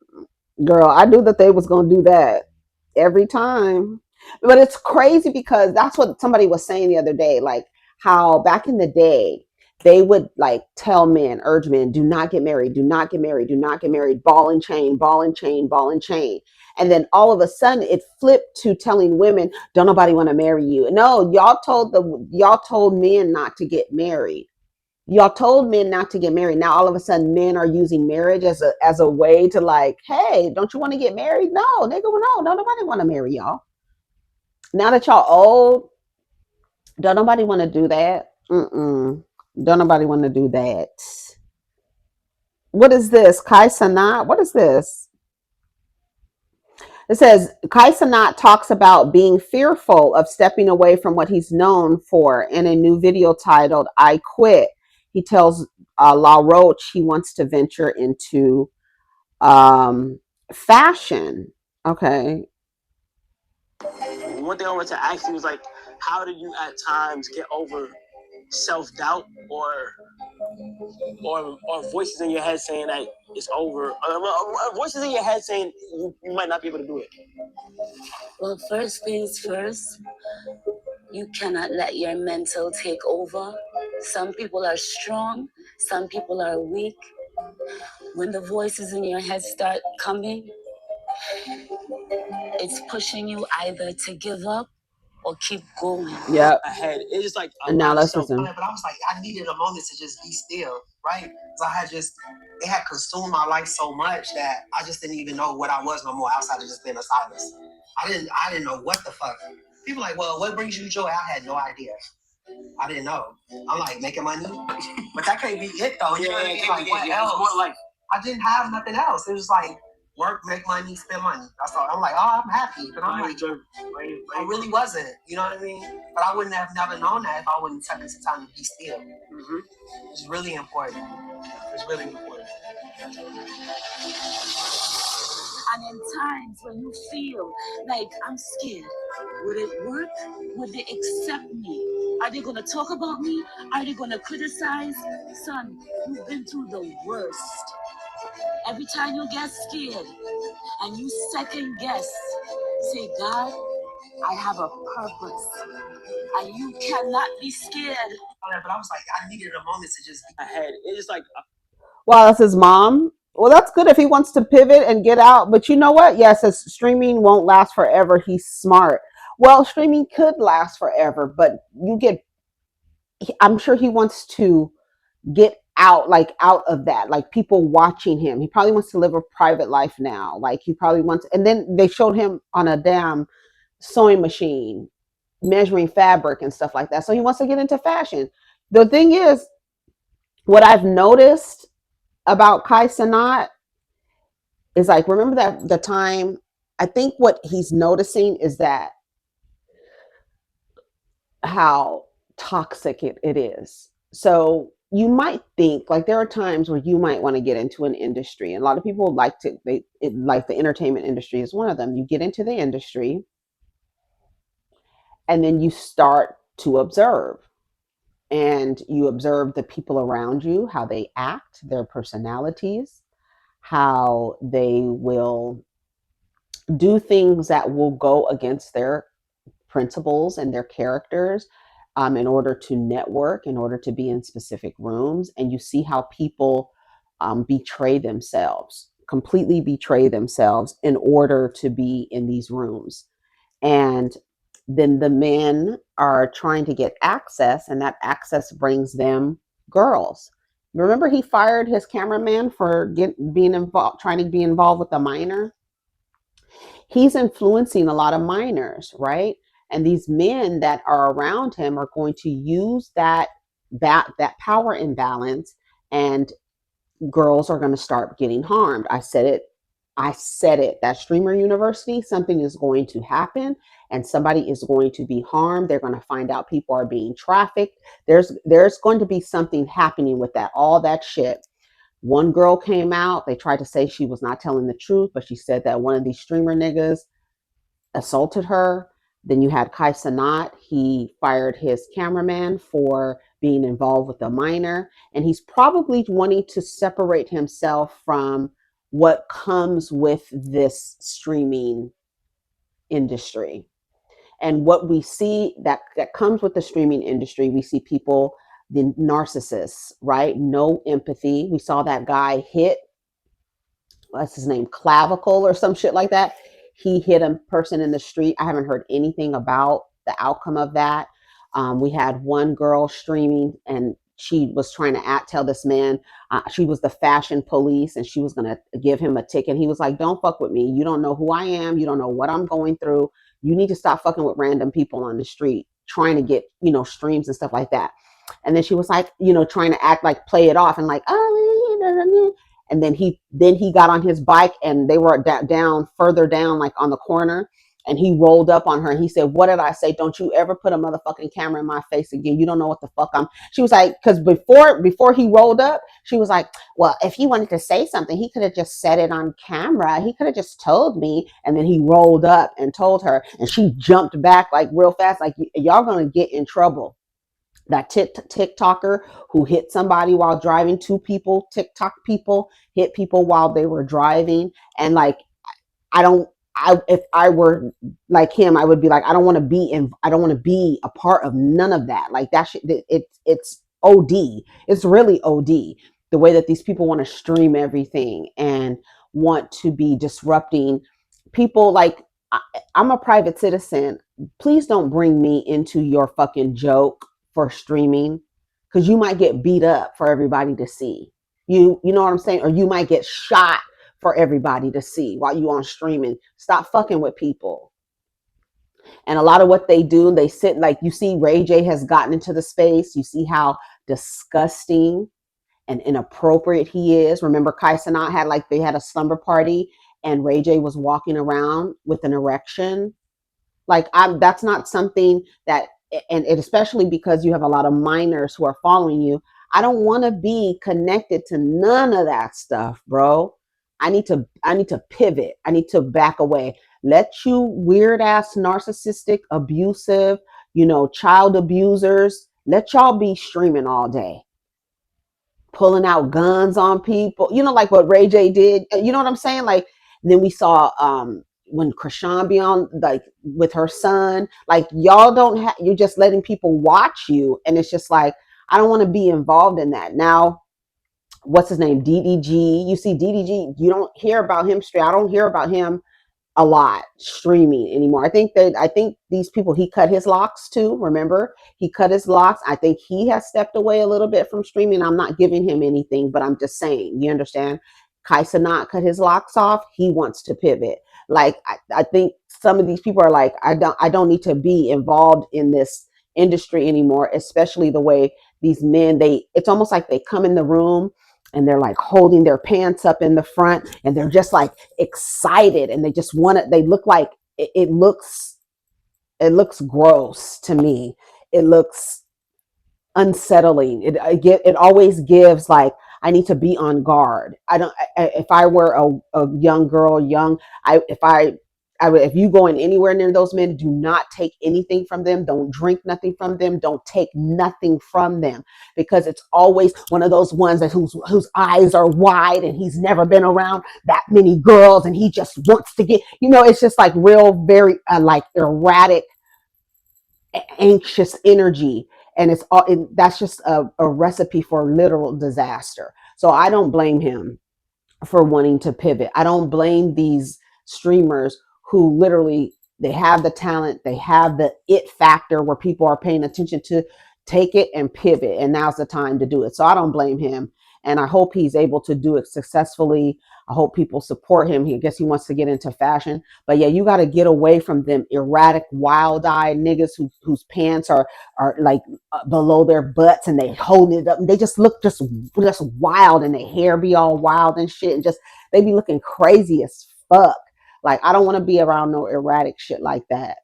Girl, I knew that they was gonna do that every time. But it's crazy because that's what somebody was saying the other day, like how back in the day they would like tell men, urge men, do not get married, do not get married, do not get married, ball and chain, ball and chain, ball and chain. And then all of a sudden it flipped to telling women, don't nobody want to marry you. No, y'all told men not to get married. Y'all told men not to get married. Now all of a sudden men are using marriage as a way to like, hey, don't you want to get married? No, nigga, no, nobody want to marry y'all. Now that y'all old, don't nobody want to do that. Don't nobody want to do that. What is this? KaiCenat? What is this? It says KaiCenat talks about being fearful of stepping away from what he's known for in a new video titled I Quit. He tells La Roche he wants to venture into fashion. Okay. One thing I wanted to ask you was like, how do you at times get over self-doubt or voices in your head saying that it's over, or voices in your head saying you might not be able to do it? Well, first things first, you cannot let your mental take over. Some people are strong, some people are weak. When the voices in your head start coming, it's pushing you either to give up or keep going. Yep. Ahead. It's just like And now let's listen. But I was like, I needed a moment to just be still, right? Because it had consumed my life so much that I just didn't even know what I was no more outside of just being a stylist. I didn't know what the fuck. People like, well, what brings you joy? I had no idea. I didn't know. I'm like, making money, but that can't be it though. You know what I mean? Like, what else? More like, I didn't have nothing else. It was like work, make money, spend money. That's all. I'm like, oh, I'm happy, but I'm like, I really wasn't. You know what I mean? But I wouldn't have never known that if I wouldn't take some time to be still. It's really important. It's really important. And in times when you feel like I'm scared, would it work? Would they accept me? Are they gonna talk about me? Are they gonna criticize? Son, you've been through the worst. Every time you get scared and you second guess, say, God, I have a purpose. And you cannot be scared. But I was like, I needed a moment to just be ahead. It's just like, Wow, that's his mom. Well, that's good if he wants to pivot and get out. But you know what? Yes, streaming won't last forever. He's smart. Well, streaming could last forever, but I'm sure he wants to get out, like out of that, like people watching him. He probably wants to live a private life now. Like he probably wants, and then they showed him on a damn sewing machine, measuring fabric and stuff like that. So he wants to get into fashion. The thing is, what I've noticed about KaiCenat is like, remember that the time, I think what he's noticing is that how toxic it is. So you might think like there are times where you might want to get into an industry, and a lot of people like like the entertainment industry is one of them. You get into the industry and then you start to observe, and you observe the people around you, how they act, their personalities, how they will do things that will go against their principles and their characters, in order to network, in order to be in specific rooms. And you see how people betray themselves, completely betray themselves in order to be in these rooms. And then the men are trying to get access, and that access brings them girls. Remember he fired his cameraman for being involved, trying to be involved with a minor. He's influencing a lot of minors, right? And these men that are around him are going to use that power imbalance, and girls are going to start getting harmed. I said it. I said it. That streamer university, something is going to happen, and somebody is going to be harmed. They're going to find out people are being trafficked. There's going to be something happening with that. All that shit. One girl came out. They tried to say she was not telling the truth, but she said that one of these streamer niggas assaulted her. Then you had KaiCenat. He fired his cameraman for being involved with a minor. And he's probably wanting to separate himself from what comes with this streaming industry. And what we see that comes with the streaming industry, we see people, the narcissists, right? No empathy. We saw that guy hit, what's his name, clavicle or some shit like that. He hit a person in the street. I haven't heard anything about the outcome of that. We had one girl streaming, and she was trying to tell this man she was the fashion police, and she was going to give him a ticket. He was like, don't fuck with me. You don't know who I am. You don't know what I'm going through. You need to stop fucking with random people on the street trying to get, streams and stuff like that. And then she was like, trying to act like, play it off and like, oh, and then he got on his bike, and they were down further down, like on the corner, and he rolled up on her, and he said, what did I say? Don't you ever put a motherfucking camera in my face again. You don't know what the fuck I'm. She was like, because before he rolled up, she was like, well, if he wanted to say something, he could have just said it on camera. He could have just told me. And then he rolled up and told her, and she jumped back like real fast, like, y'all gonna get in trouble. That TikToker who hit somebody while driving, two people, TikTok people hit people while they were driving. And like, if I were like him, I would be like, I don't want to be a part of none of that. Like that shit, it's OD. It's really OD. The way that these people want to stream everything and want to be disrupting people. Like, I'm a private citizen. Please don't bring me into your fucking joke for streaming, because you might get beat up for everybody to see. You know what I'm saying? Or you might get shot for everybody to see while you on streaming. Stop fucking with people. And a lot of what they do, they sit, like, you see Ray J has gotten into the space. You see how disgusting and inappropriate he is. Remember, KaiCenat they had a slumber party, and Ray J was walking around with an erection. Like, that's not something that, and especially because you have a lot of minors who are following you. I don't want to be connected to none of that stuff, bro. I need to pivot. I need to back away. Let you weird ass, narcissistic, abusive, child abusers, let y'all be streaming all day, pulling out guns on people, like what Ray J did. You know what I'm saying? Like, then we saw when Krishan be on, like, with her son, like, y'all don't have, you're just letting people watch you. And it's just like, I don't want to be involved in that. Now, what's his name? DDG. You see DDG, you don't hear about him straight. I don't hear about him a lot streaming anymore. I think these people, he cut his locks too. Remember, he cut his locks. I think he has stepped away a little bit from streaming. I'm not giving him anything, but I'm just saying, you understand? KaiCenat cut his locks off. He wants to pivot. Like, I think some of these people are like, I don't need to be involved in this industry anymore, especially the way these men, it's almost like they come in the room and they're like holding their pants up in the front, and they're just like excited, and they just want it. They look like it looks gross to me. It looks unsettling. It always gives like, I need to be on guard. If I were a young girl, if you go in anywhere near those men, do not take anything from them. Don't drink nothing from them. Don't take nothing from them, because it's always one of those ones that whose eyes are wide, and he's never been around that many girls, and he just wants to get, it's just like real, very like erratic, anxious energy. And that's just a recipe for literal disaster. So I don't blame him for wanting to pivot. I don't blame these streamers who literally, they have the talent, they have the it factor where people are paying attention to, take it and pivot, and now's the time to do it. So I don't blame him. And I hope he's able to do it successfully. I hope people support him. I guess he wants to get into fashion. But yeah, you got to get away from them erratic, wild-eyed niggas whose pants are like below their butts and they holding it up. And they just look just wild, and their hair be all wild and shit. And just they be looking crazy as fuck. Like, I don't want to be around no erratic shit like that.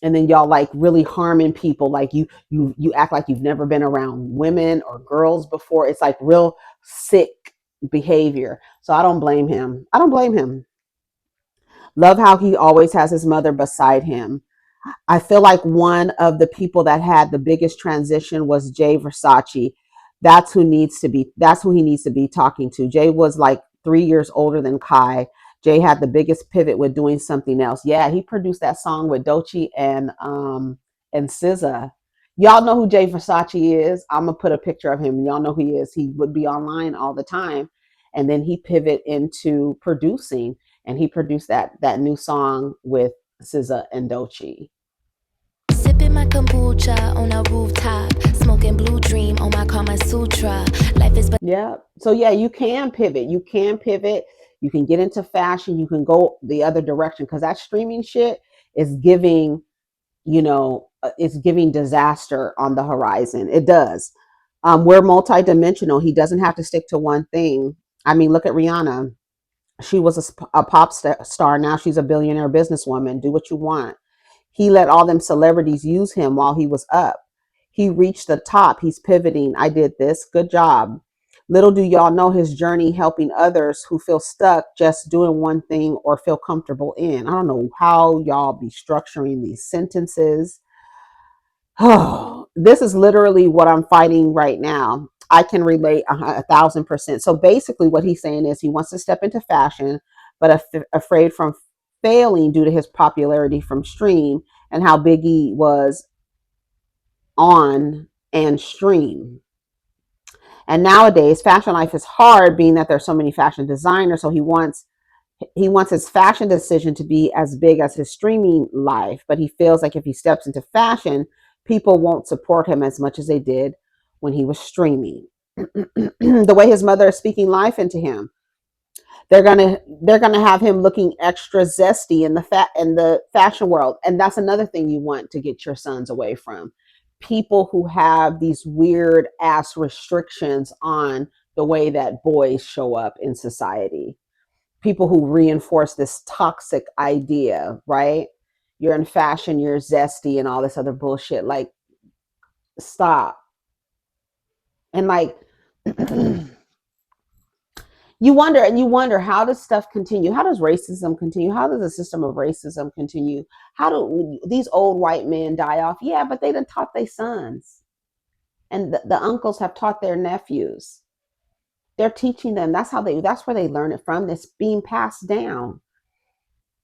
And then y'all like really harming people. Like you act like you've never been around women or girls before. It's like real sick behavior. So I don't blame him. I don't blame him. Love how he always has his mother beside him. I feel like one of the people that had the biggest transition was Jay Versace. That's who he needs to be talking to. Jay was like 3 years older than Kai. Jay had the biggest pivot with doing something else. Yeah, he produced that song with Doechii and SZA. Y'all know who Jay Versace is. I'm gonna put a picture of him. Y'all know who he is. He would be online all the time. And then he pivot into producing, and he produced that new song with SZA and Doechii. Sipping my kombucha on a rooftop, smoking Blue Dream on my Kama Sutra. Life is Yeah. So yeah, you can pivot. You can pivot. You can get into fashion. You can go the other direction, because that streaming shit is giving, it's giving disaster on the horizon. It does. We're multidimensional. He doesn't have to stick to one thing. I mean, look at Rihanna. She was a pop star. Now she's a billionaire businesswoman. Do what you want. He let all them celebrities use him while he was up. He reached the top. He's pivoting. I did this. Good job. Little do y'all know his journey helping others who feel stuck just doing one thing or feel comfortable in. I don't know how y'all be structuring these sentences. Oh, this is literally what I'm fighting right now. I can relate 1,000%. So basically what he's saying is he wants to step into fashion, but afraid from failing due to his popularity from stream and how big he was on and stream. And nowadays, fashion life is hard, being that there's so many fashion designers. So he wants his fashion decision to be as big as his streaming life, but he feels like if he steps into fashion, people won't support him as much as they did when he was streaming. The way his mother is speaking life into him, they're gonna have him looking extra zesty in the fashion world, and that's another thing you want to get your sons away from. People who have these weird ass restrictions on the way that boys show up in society. People who reinforce this toxic idea, right? You're in fashion, you're zesty, and all this other bullshit. Like, stop. And like, you wonder how does stuff continue? How does racism continue? How does the system of racism continue? How do these old white men die off? Yeah, but they done taught their sons, and the uncles have taught their nephews. They're teaching them. That's where they learn it from. It's being passed down.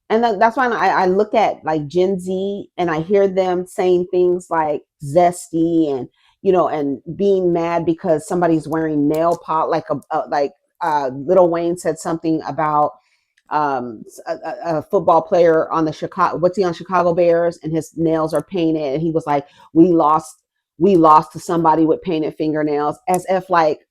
And that's why I look at like Gen Z and I hear them saying things like zesty and and being mad because somebody's wearing nail polish, like Lil Wayne said something about a football player on the Chicago Bears, and his nails are painted, and he was like, we lost to somebody with painted fingernails, as if like,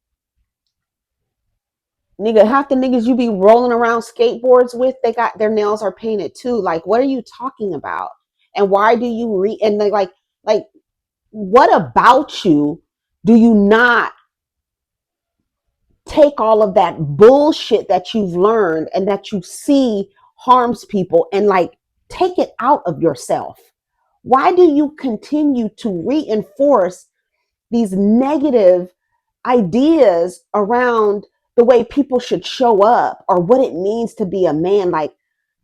nigga, half the niggas you be rolling around skateboards with, they got their nails are painted too. Like, what are you talking about? And why do you and they like what about you do you not take all of that bullshit that you've learned and that you see harms people and like take it out of yourself? Why do you continue to reinforce these negative ideas around the way people should show up or what it means to be a man? Like,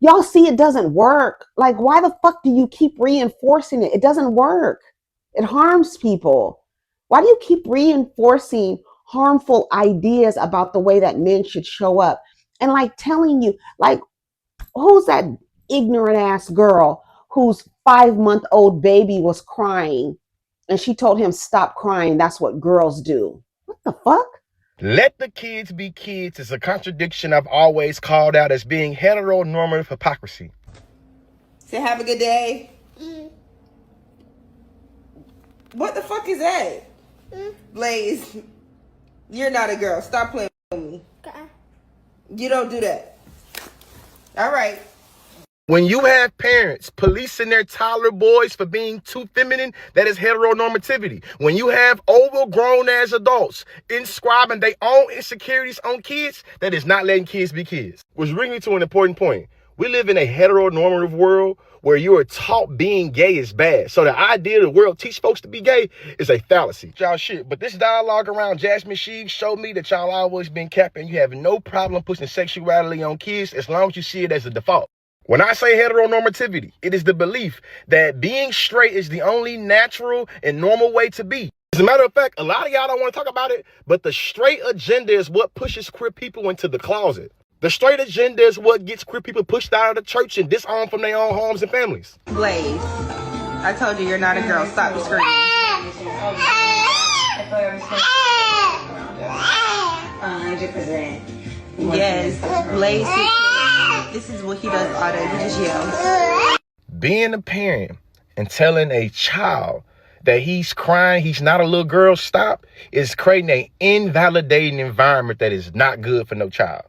y'all see it doesn't work. Like, why the fuck do you keep reinforcing it? It doesn't work. It harms people. Why do you keep reinforcing harmful ideas about the way that men should show up? And like telling you, like, who's that ignorant ass girl whose 5-month-old baby was crying and she told him, stop crying, that's what girls do? What the fuck? Let the kids be kids is a contradiction I've always called out as being heteronormative hypocrisy. Say have a good day. What the fuck is that? Blaze. You're not a girl. Stop playing with me. You don't do that. All right. When you have parents policing their toddler boys for being too feminine, that is heteronormativity. When you have overgrown as adults inscribing their own insecurities on kids, that is not letting kids be kids. Which brings me to an important point. We live in a heteronormative world where you are taught being gay is bad. So the idea the world teach folks to be gay is a fallacy. Y'all shit. But this dialogue around Jasmine Sheaves showed me that y'all always been capping. You have no problem pushing sexuality on kids as long as you see it as a default. When I say heteronormativity, it is the belief that being straight is the only natural and normal way to be. As a matter of fact, a lot of y'all don't want to talk about it, but the straight agenda is what pushes queer people into the closet. The straight agenda is what gets queer people pushed out of the church and disarmed from their own homes and families. Blaze, I told you you're not a girl. Stop screaming. 100%. Yes, Blaze. This is what he does all day. He just yells. Being a parent and telling a child that he's crying, he's not a little girl, stop, is creating an invalidating environment that is not good for no child.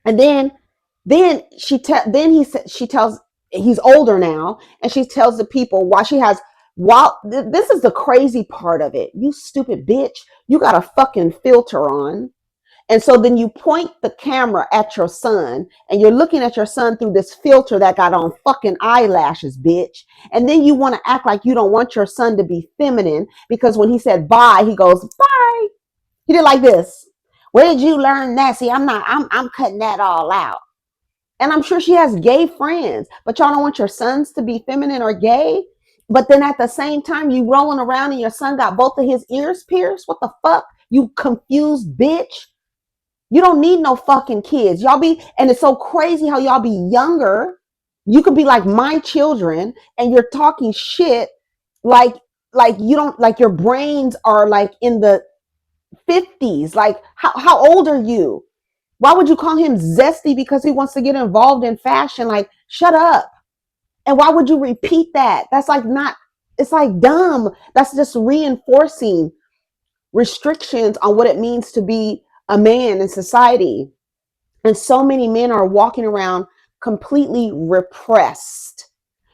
And then she tells, he's older now, and she tells the people why she has, this is the crazy part of it. You stupid bitch, you got a fucking filter on. And so then you point the camera at your son and you're looking at your son through this filter that got on fucking eyelashes, bitch. And then you want to act like you don't want your son to be feminine because when he said bye, he goes, bye. He did like this. Where did you learn that? See, I'm cutting that all out. And I'm sure she has gay friends, but y'all don't want your sons to be feminine or gay. But then at the same time, you rolling around and your son got both of his ears pierced. What the fuck? You confused bitch. You don't need no fucking kids. Y'all be, and it's so crazy how y'all be younger. You could be like my children and you're talking shit like you don't, like your brains are like in the 50s. Like how old are you? Why would you call him zesty because he wants to get involved in fashion? Like, shut up. And why would you repeat that? That's like not, it's like dumb. That's just reinforcing restrictions on what it means to be a man in society. And so many men are walking around completely repressed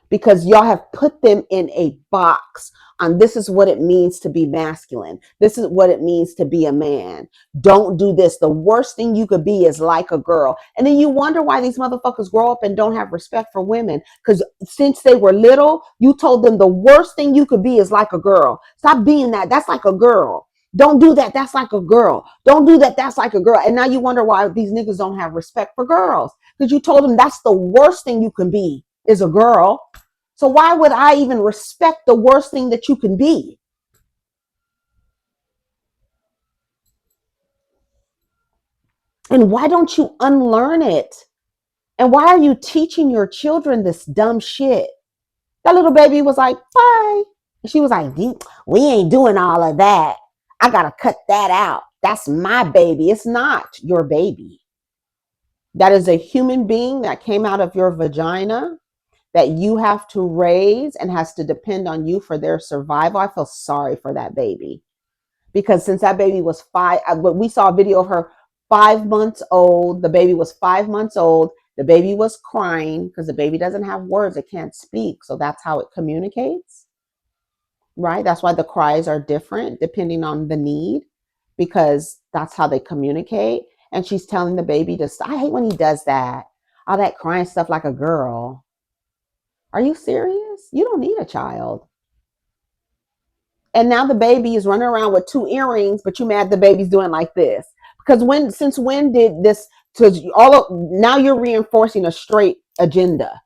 because y'all have put them in a box on this is what it means to be masculine. This is what it means to be a man. Don't do this. The worst thing you could be is like a girl. And then you wonder why these motherfuckers grow up and don't have respect for women. Because since they were little, you told them the worst thing you could be is like a girl. Stop being that. That's like a girl. Don't do that. That's like a girl. Don't do that. That's like a girl. And now you wonder why these niggas don't have respect for girls. Because you told them that's the worst thing you can be is a girl. So why would I even respect the worst thing that you can be? And why don't you unlearn it? And why are you teaching your children this dumb shit? That little baby was like, bye. And she was like, we ain't doing all of that. I got to cut that out. That's my baby. It's not your baby. That is a human being that came out of your vagina that you have to raise and has to depend on you for their survival. I feel sorry for that baby. Because since that baby was we saw a video of her 5 months old. The baby was 5 months old. The baby was crying because the baby doesn't have words. It can't speak. So that's how it communicates. Right? That's why the cries are different depending on the need, because that's how they communicate. And she's telling the baby to stop. I hate when he does that. All that crying stuff like a girl. Are you serious? You don't need a child. And now the baby is running around with 2 earrings, but you mad the baby's doing like this. Because since when did this, now you're reinforcing a straight agenda.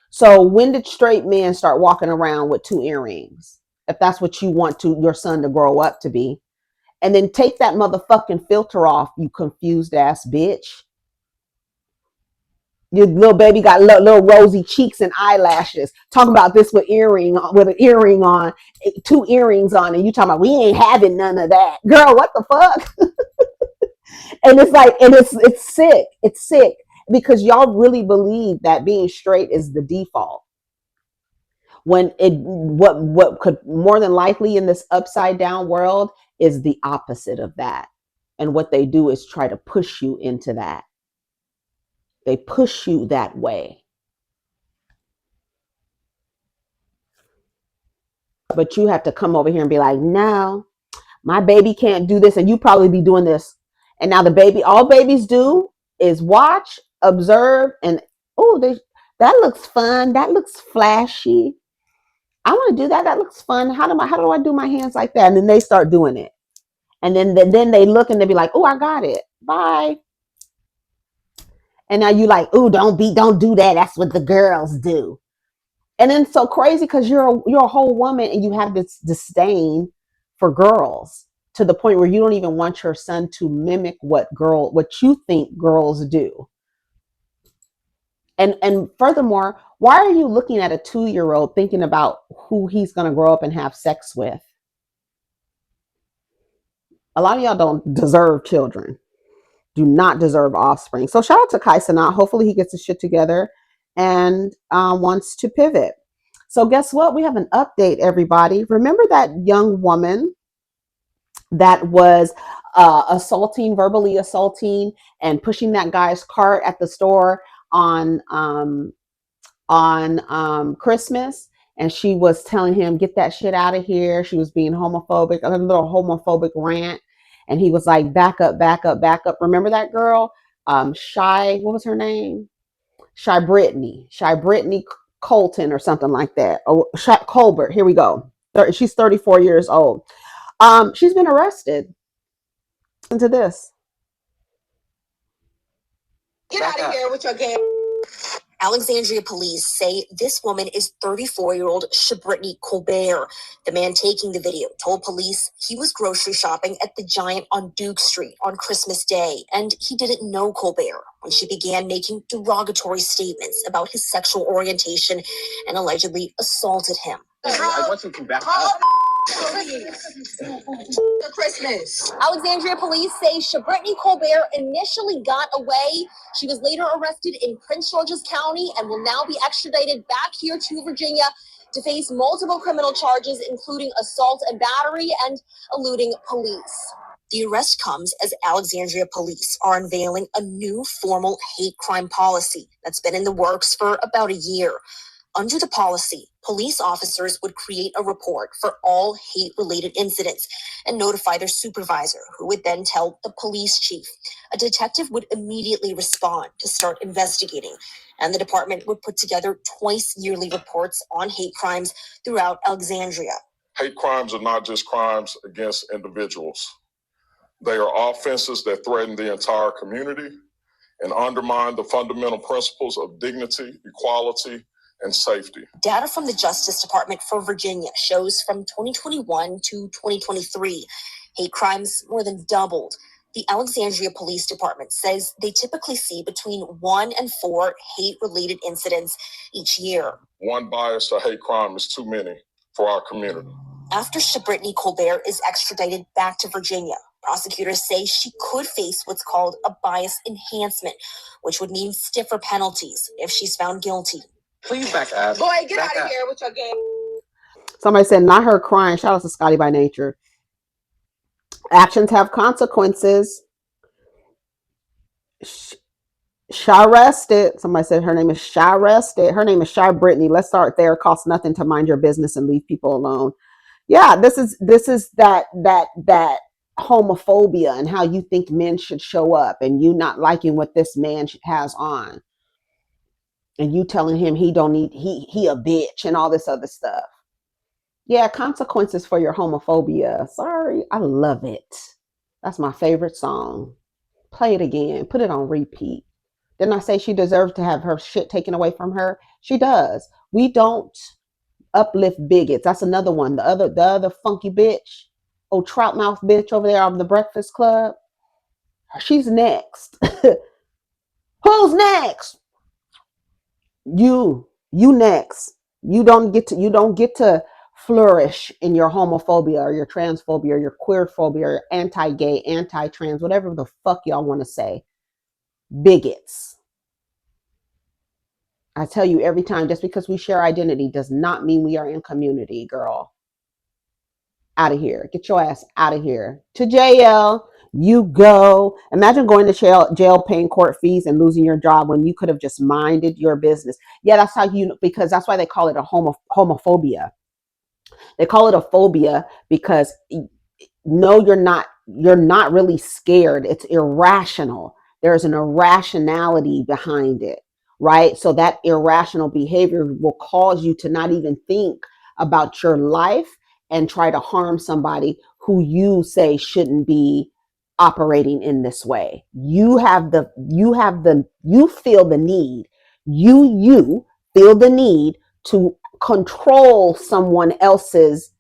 So when did straight men start walking around with 2 earrings? If that's what you want your son to grow up to be. And then take that motherfucking filter off, you confused ass bitch. Your little baby got little rosy cheeks and eyelashes. Talking about this with an earring on, 2 earrings on, and you talking about we ain't having none of that, girl. What the fuck? And it's like, and it's sick. It's sick because y'all really believe that being straight is the default. When what could more than likely in this upside down world is the opposite of that. And what they do is try to push you into that. They push you that way. But you have to come over here and be like, no, my baby can't do this. And you probably be doing this. And now the baby, all babies do is watch, observe, and that looks fun. That looks flashy. I want to do that. That looks fun. How do I do my hands like that? And then they start doing it. And then they look and they be like, oh, I got it. Bye. And now you like, oh, don't do that. That's what the girls do. And then it's so crazy because you're a whole woman and you have this disdain for girls to the point where you don't even want your son to mimic what you think girls do. And furthermore, why are you looking at a 2-year-old thinking about who he's going to grow up and have sex with? A lot of y'all don't deserve children, do not deserve offspring. So shout out to KaiCenat. Hopefully he gets his shit together and wants to pivot. So guess what? We have an update, everybody. Remember that young woman that was verbally assaulting and pushing that guy's cart at the store on Christmas? And she was telling him, get that shit out of here. She was being homophobic, a little homophobic rant. And he was like, back up, back up, back up. Remember that girl? What was her name? ShiBrittany Colton or something like that. Oh, Colbert. Here we go. She's 34 years old. She's been arrested. Listen to this. Get out of here with your game. Alexandria police say this woman is 34-year-old ShiBrittany Colbert. The man taking the video told police he was grocery shopping at the Giant on Duke Street on Christmas Day, and he didn't know Colbert when she began making derogatory statements about his sexual orientation and allegedly assaulted him. I want you to back up. Christmas. Alexandria police say ShiBrittany Colbert initially got away. She was later arrested in Prince George's County and will now be extradited back here to Virginia to face multiple criminal charges, including assault and battery and eluding police. The arrest comes as Alexandria police are unveiling a new formal hate crime policy that's been in the works for about a year. Under the policy, police officers would create a report for all hate-related incidents and notify their supervisor, who would then tell the police chief. A detective would immediately respond to start investigating, and the department would put together twice-yearly reports on hate crimes throughout Alexandria. Hate crimes are not just crimes against individuals. They are offenses that threaten the entire community and undermine the fundamental principles of dignity, equality, and safety. Data from the Justice Department for Virginia shows from 2021 to 2023, hate crimes more than doubled. The Alexandria Police Department says they typically see between 1 and 4 hate-related incidents each year. One bias to hate crime is too many for our community. After ShiBrittany Colbert is extradited back to Virginia, prosecutors say she could face what's called a bias enhancement, which would mean stiffer penalties if she's found guilty. Please back up. Boy, get out of here with your game. Somebody said, not her crying. Shout out to Scotty by Nature. Actions have consequences. Arrested. Somebody said her name is arrested. Her name is ShiBrittany. Let's start there. It costs nothing to mind your business and leave people alone. Yeah, this is that homophobia and how you think men should show up, and you not liking what this man has on, and you telling him he don't need he a bitch and all this other stuff. Yeah, consequences for your homophobia. Sorry, I love it. That's my favorite song. Play it again. Put it on repeat. Didn't I say she deserves to have her shit taken away from her? She does. We don't uplift bigots. That's another one. The other funky bitch, trout mouth bitch over there on the Breakfast Club. She's next. Who's next? You next. You don't get to flourish in your homophobia or your transphobia or your queerphobia or your anti-gay, anti-trans, whatever the fuck y'all want to say. Bigots. I tell you every time, just because we share identity does not mean we are in community, girl. Out of here. Get your ass out of here. To jail. You go. Imagine going to jail, paying court fees and losing your job when you could have just minded your business. Yeah, that's how because that's why they call it a homophobia. They call it a phobia because no, you're not really scared. It's irrational. There's an irrationality behind it, right? So that irrational behavior will cause you to not even think about your life and try to harm somebody who you say shouldn't be operating in this way. You feel the need. You feel the need to control someone else's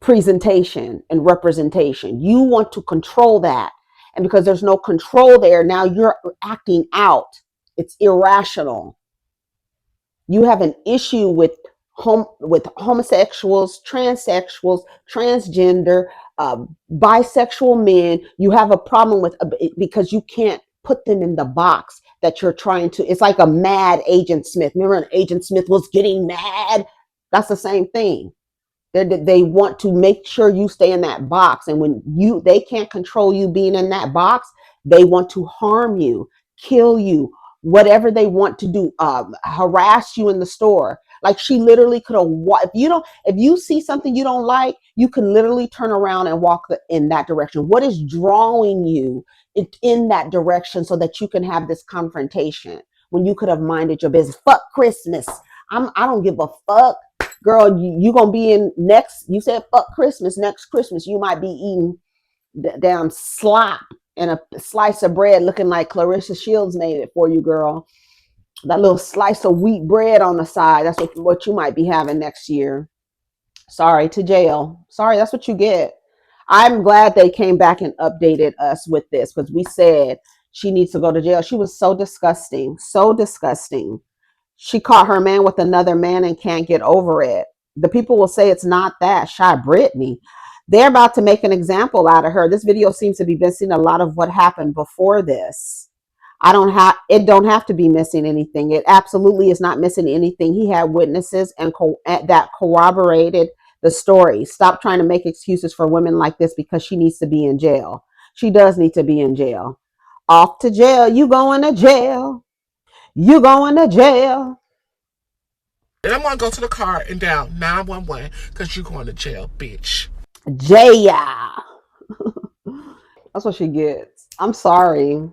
presentation and representation. You want to control that. And because there's no control there, now you're acting out. It's irrational. You have an issue with homosexuals, transsexuals, transgender, bisexual men. You have a problem with because you can't put them in the box that you're trying to. It's like a mad Agent Smith. Remember, when Agent Smith was getting mad? That's the same thing. They want to make sure you stay in that box, and when they can't control you being in that box, they want to harm you, kill you, whatever they want to do, harass you in the store. Like, she literally could have if you see something you don't like, you can literally turn around and walk in that direction. What is drawing you in that direction so that you can have this confrontation when you could have minded your business? Fuck Christmas. I don't give a fuck. Girl, you gonna be in next. You said fuck Christmas. Next Christmas, you might be eating damn slop and a slice of bread, looking like Clarissa Shields made it for you, girl. That little slice of wheat bread on the side. That's what you might be having next year. Sorry, to jail. Sorry, that's what you get. I'm glad they came back and updated us with this, because we said she needs to go to jail. She was so disgusting, so disgusting. She caught her man with another man and can't get over it. The people will say it's not that. ShiBrittany. They're about to make an example out of her. This video seems to be missing a lot of what happened before this. It don't have to be missing anything. It absolutely is not missing anything. He had witnesses and that corroborated the story. Stop trying to make excuses for women like this because she needs to be in jail. She does need to be in jail. Off to jail. You going to jail. You going to jail. And I'm gonna go to the car and dial 911 because you going to jail, bitch. Jaya. That's what she gets. I'm sorry.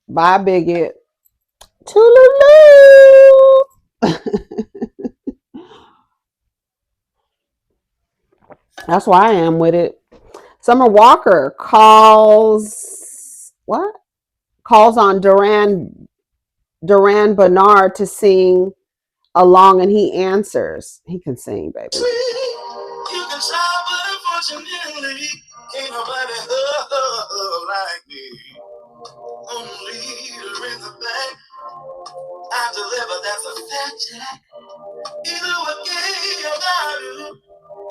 Bye, bigot. Toodaloo. That's why I am with it. Summer Walker calls on Duran Bernard to sing along, and he answers. He can sing, baby. You can try, but unfortunately, ain't nobody like me. Only leader in the back. I deliver, that's a fact, Jack. Either way I do,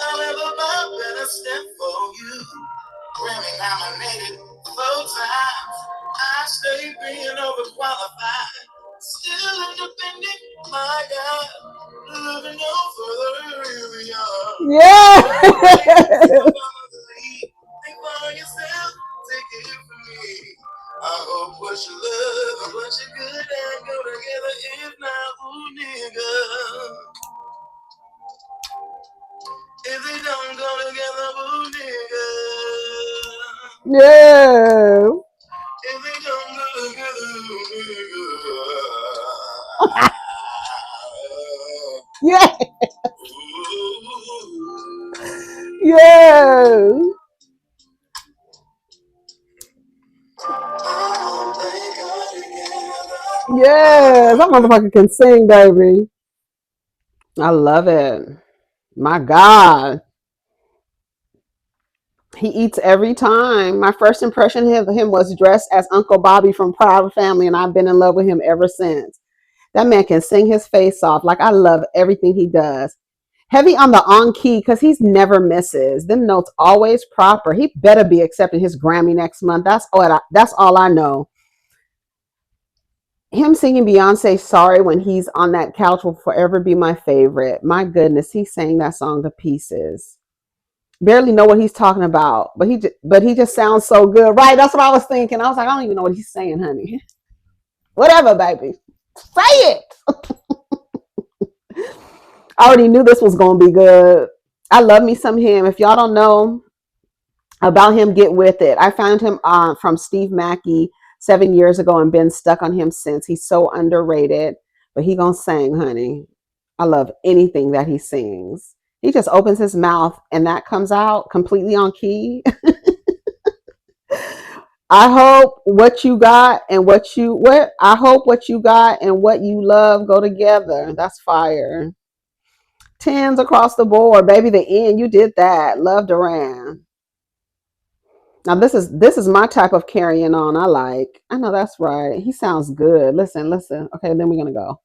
I'll ever my better step for you. Grammy nominated 4 times. I stay being overqualified. Still independent, my God. Looking no further, here we are. Yeah. Think for yourself, take it from me. I hope what you love and what you good at go together. If not, ooh, nigga. If they don't go together, ooh, nigga. Yeah. If they don't go together, ooh, nigga. Yeah. Yeah. Yes, that motherfucker can sing, baby. I love it. My God. He eats every time. My first impression of him was dressed as Uncle Bobby from Proud Family, and I've been in love with him ever since. That man can sing his face off. Like, I love everything he does. Heavy on the on key because he's never misses. Them notes always proper. He better be accepting his Grammy next month. That's all I know. Him singing Beyonce "Sorry" when he's on that couch will forever be my favorite. My goodness, he sang that song to pieces. Barely know what he's talking about, but he just sounds so good, right? That's what I was thinking. I was like, I don't even know what he's saying, honey. Whatever, baby, say it. I already knew this was gonna be good. I love me some him. If y'all don't know about him, get with it. I found him from Steve Mackey 7 years ago and been stuck on him since. He's so underrated, but he gonna sing, honey. I love anything that he sings. He just opens his mouth and that comes out completely on key. I hope what you got and I hope what you got and what you love go together. That's fire. Tens across the board, baby. The end, you did that. Love Duran. Now this is my type of carrying on. I like. I know that's right. He sounds good. Listen, listen. Okay, then we're gonna go.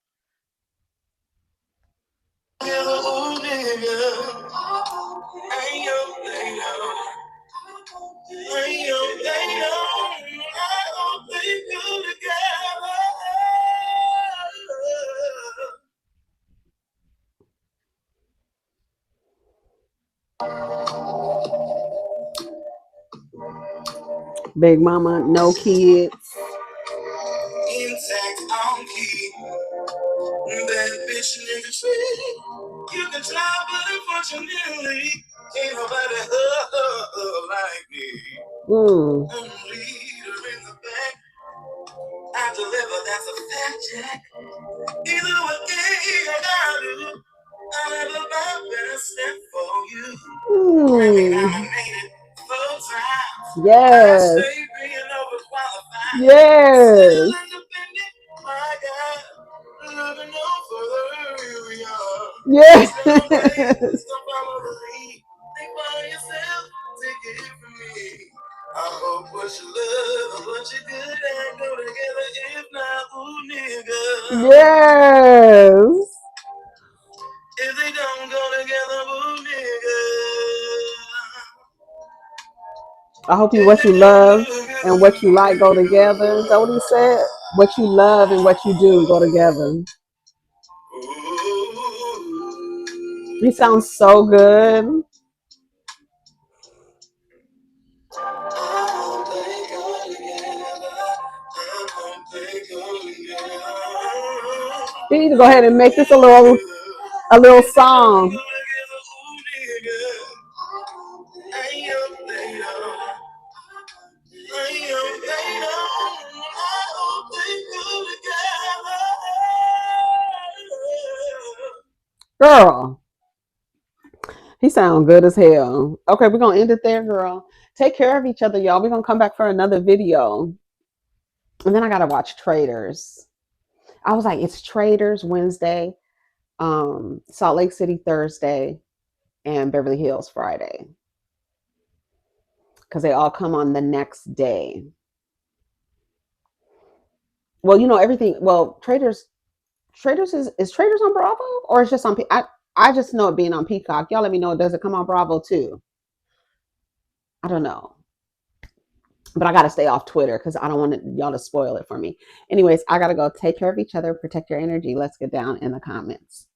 Big Mama, no kids. Intact on key. That bitch nigga tree. You can try, but unfortunately, ain't nobody like me. Leader in the back. I deliver, that's a fact check. Either way, I do. I never my best step for you. Grammy nominated 4 times. Yes. I stay being overqualified. Yes. Still independent, my God. Looking no further, here we are. Yes. Don't follow the lead. Think by yourself, take it from me. I hope what you love and what you good at go together. If not, ooh, nigga. Yes. If they don't go together, ooh, nigga. I hope what you love and what you like go together. Is that what he said? What you love and what you do go together. He sounds so good. We need to go ahead and make this a little song. Girl, he sounds good as hell. Okay, we're gonna end it there, girl. Take care of each other, y'all. We're gonna come back for another video. And then I gotta watch Traders. I was like, it's Traders Wednesday, Salt Lake City Thursday, and Beverly Hills Friday. Because they all come on the next day. Well, everything. Well, Traders is Traders on Bravo or it's just on I just know it being on Peacock. Y'all let me know, does it come on Bravo too? I don't know. But I gotta stay off Twitter because I don't want y'all to spoil it for me. Anyways, I gotta go. Take care of each other, protect your energy. Let's get down in the comments.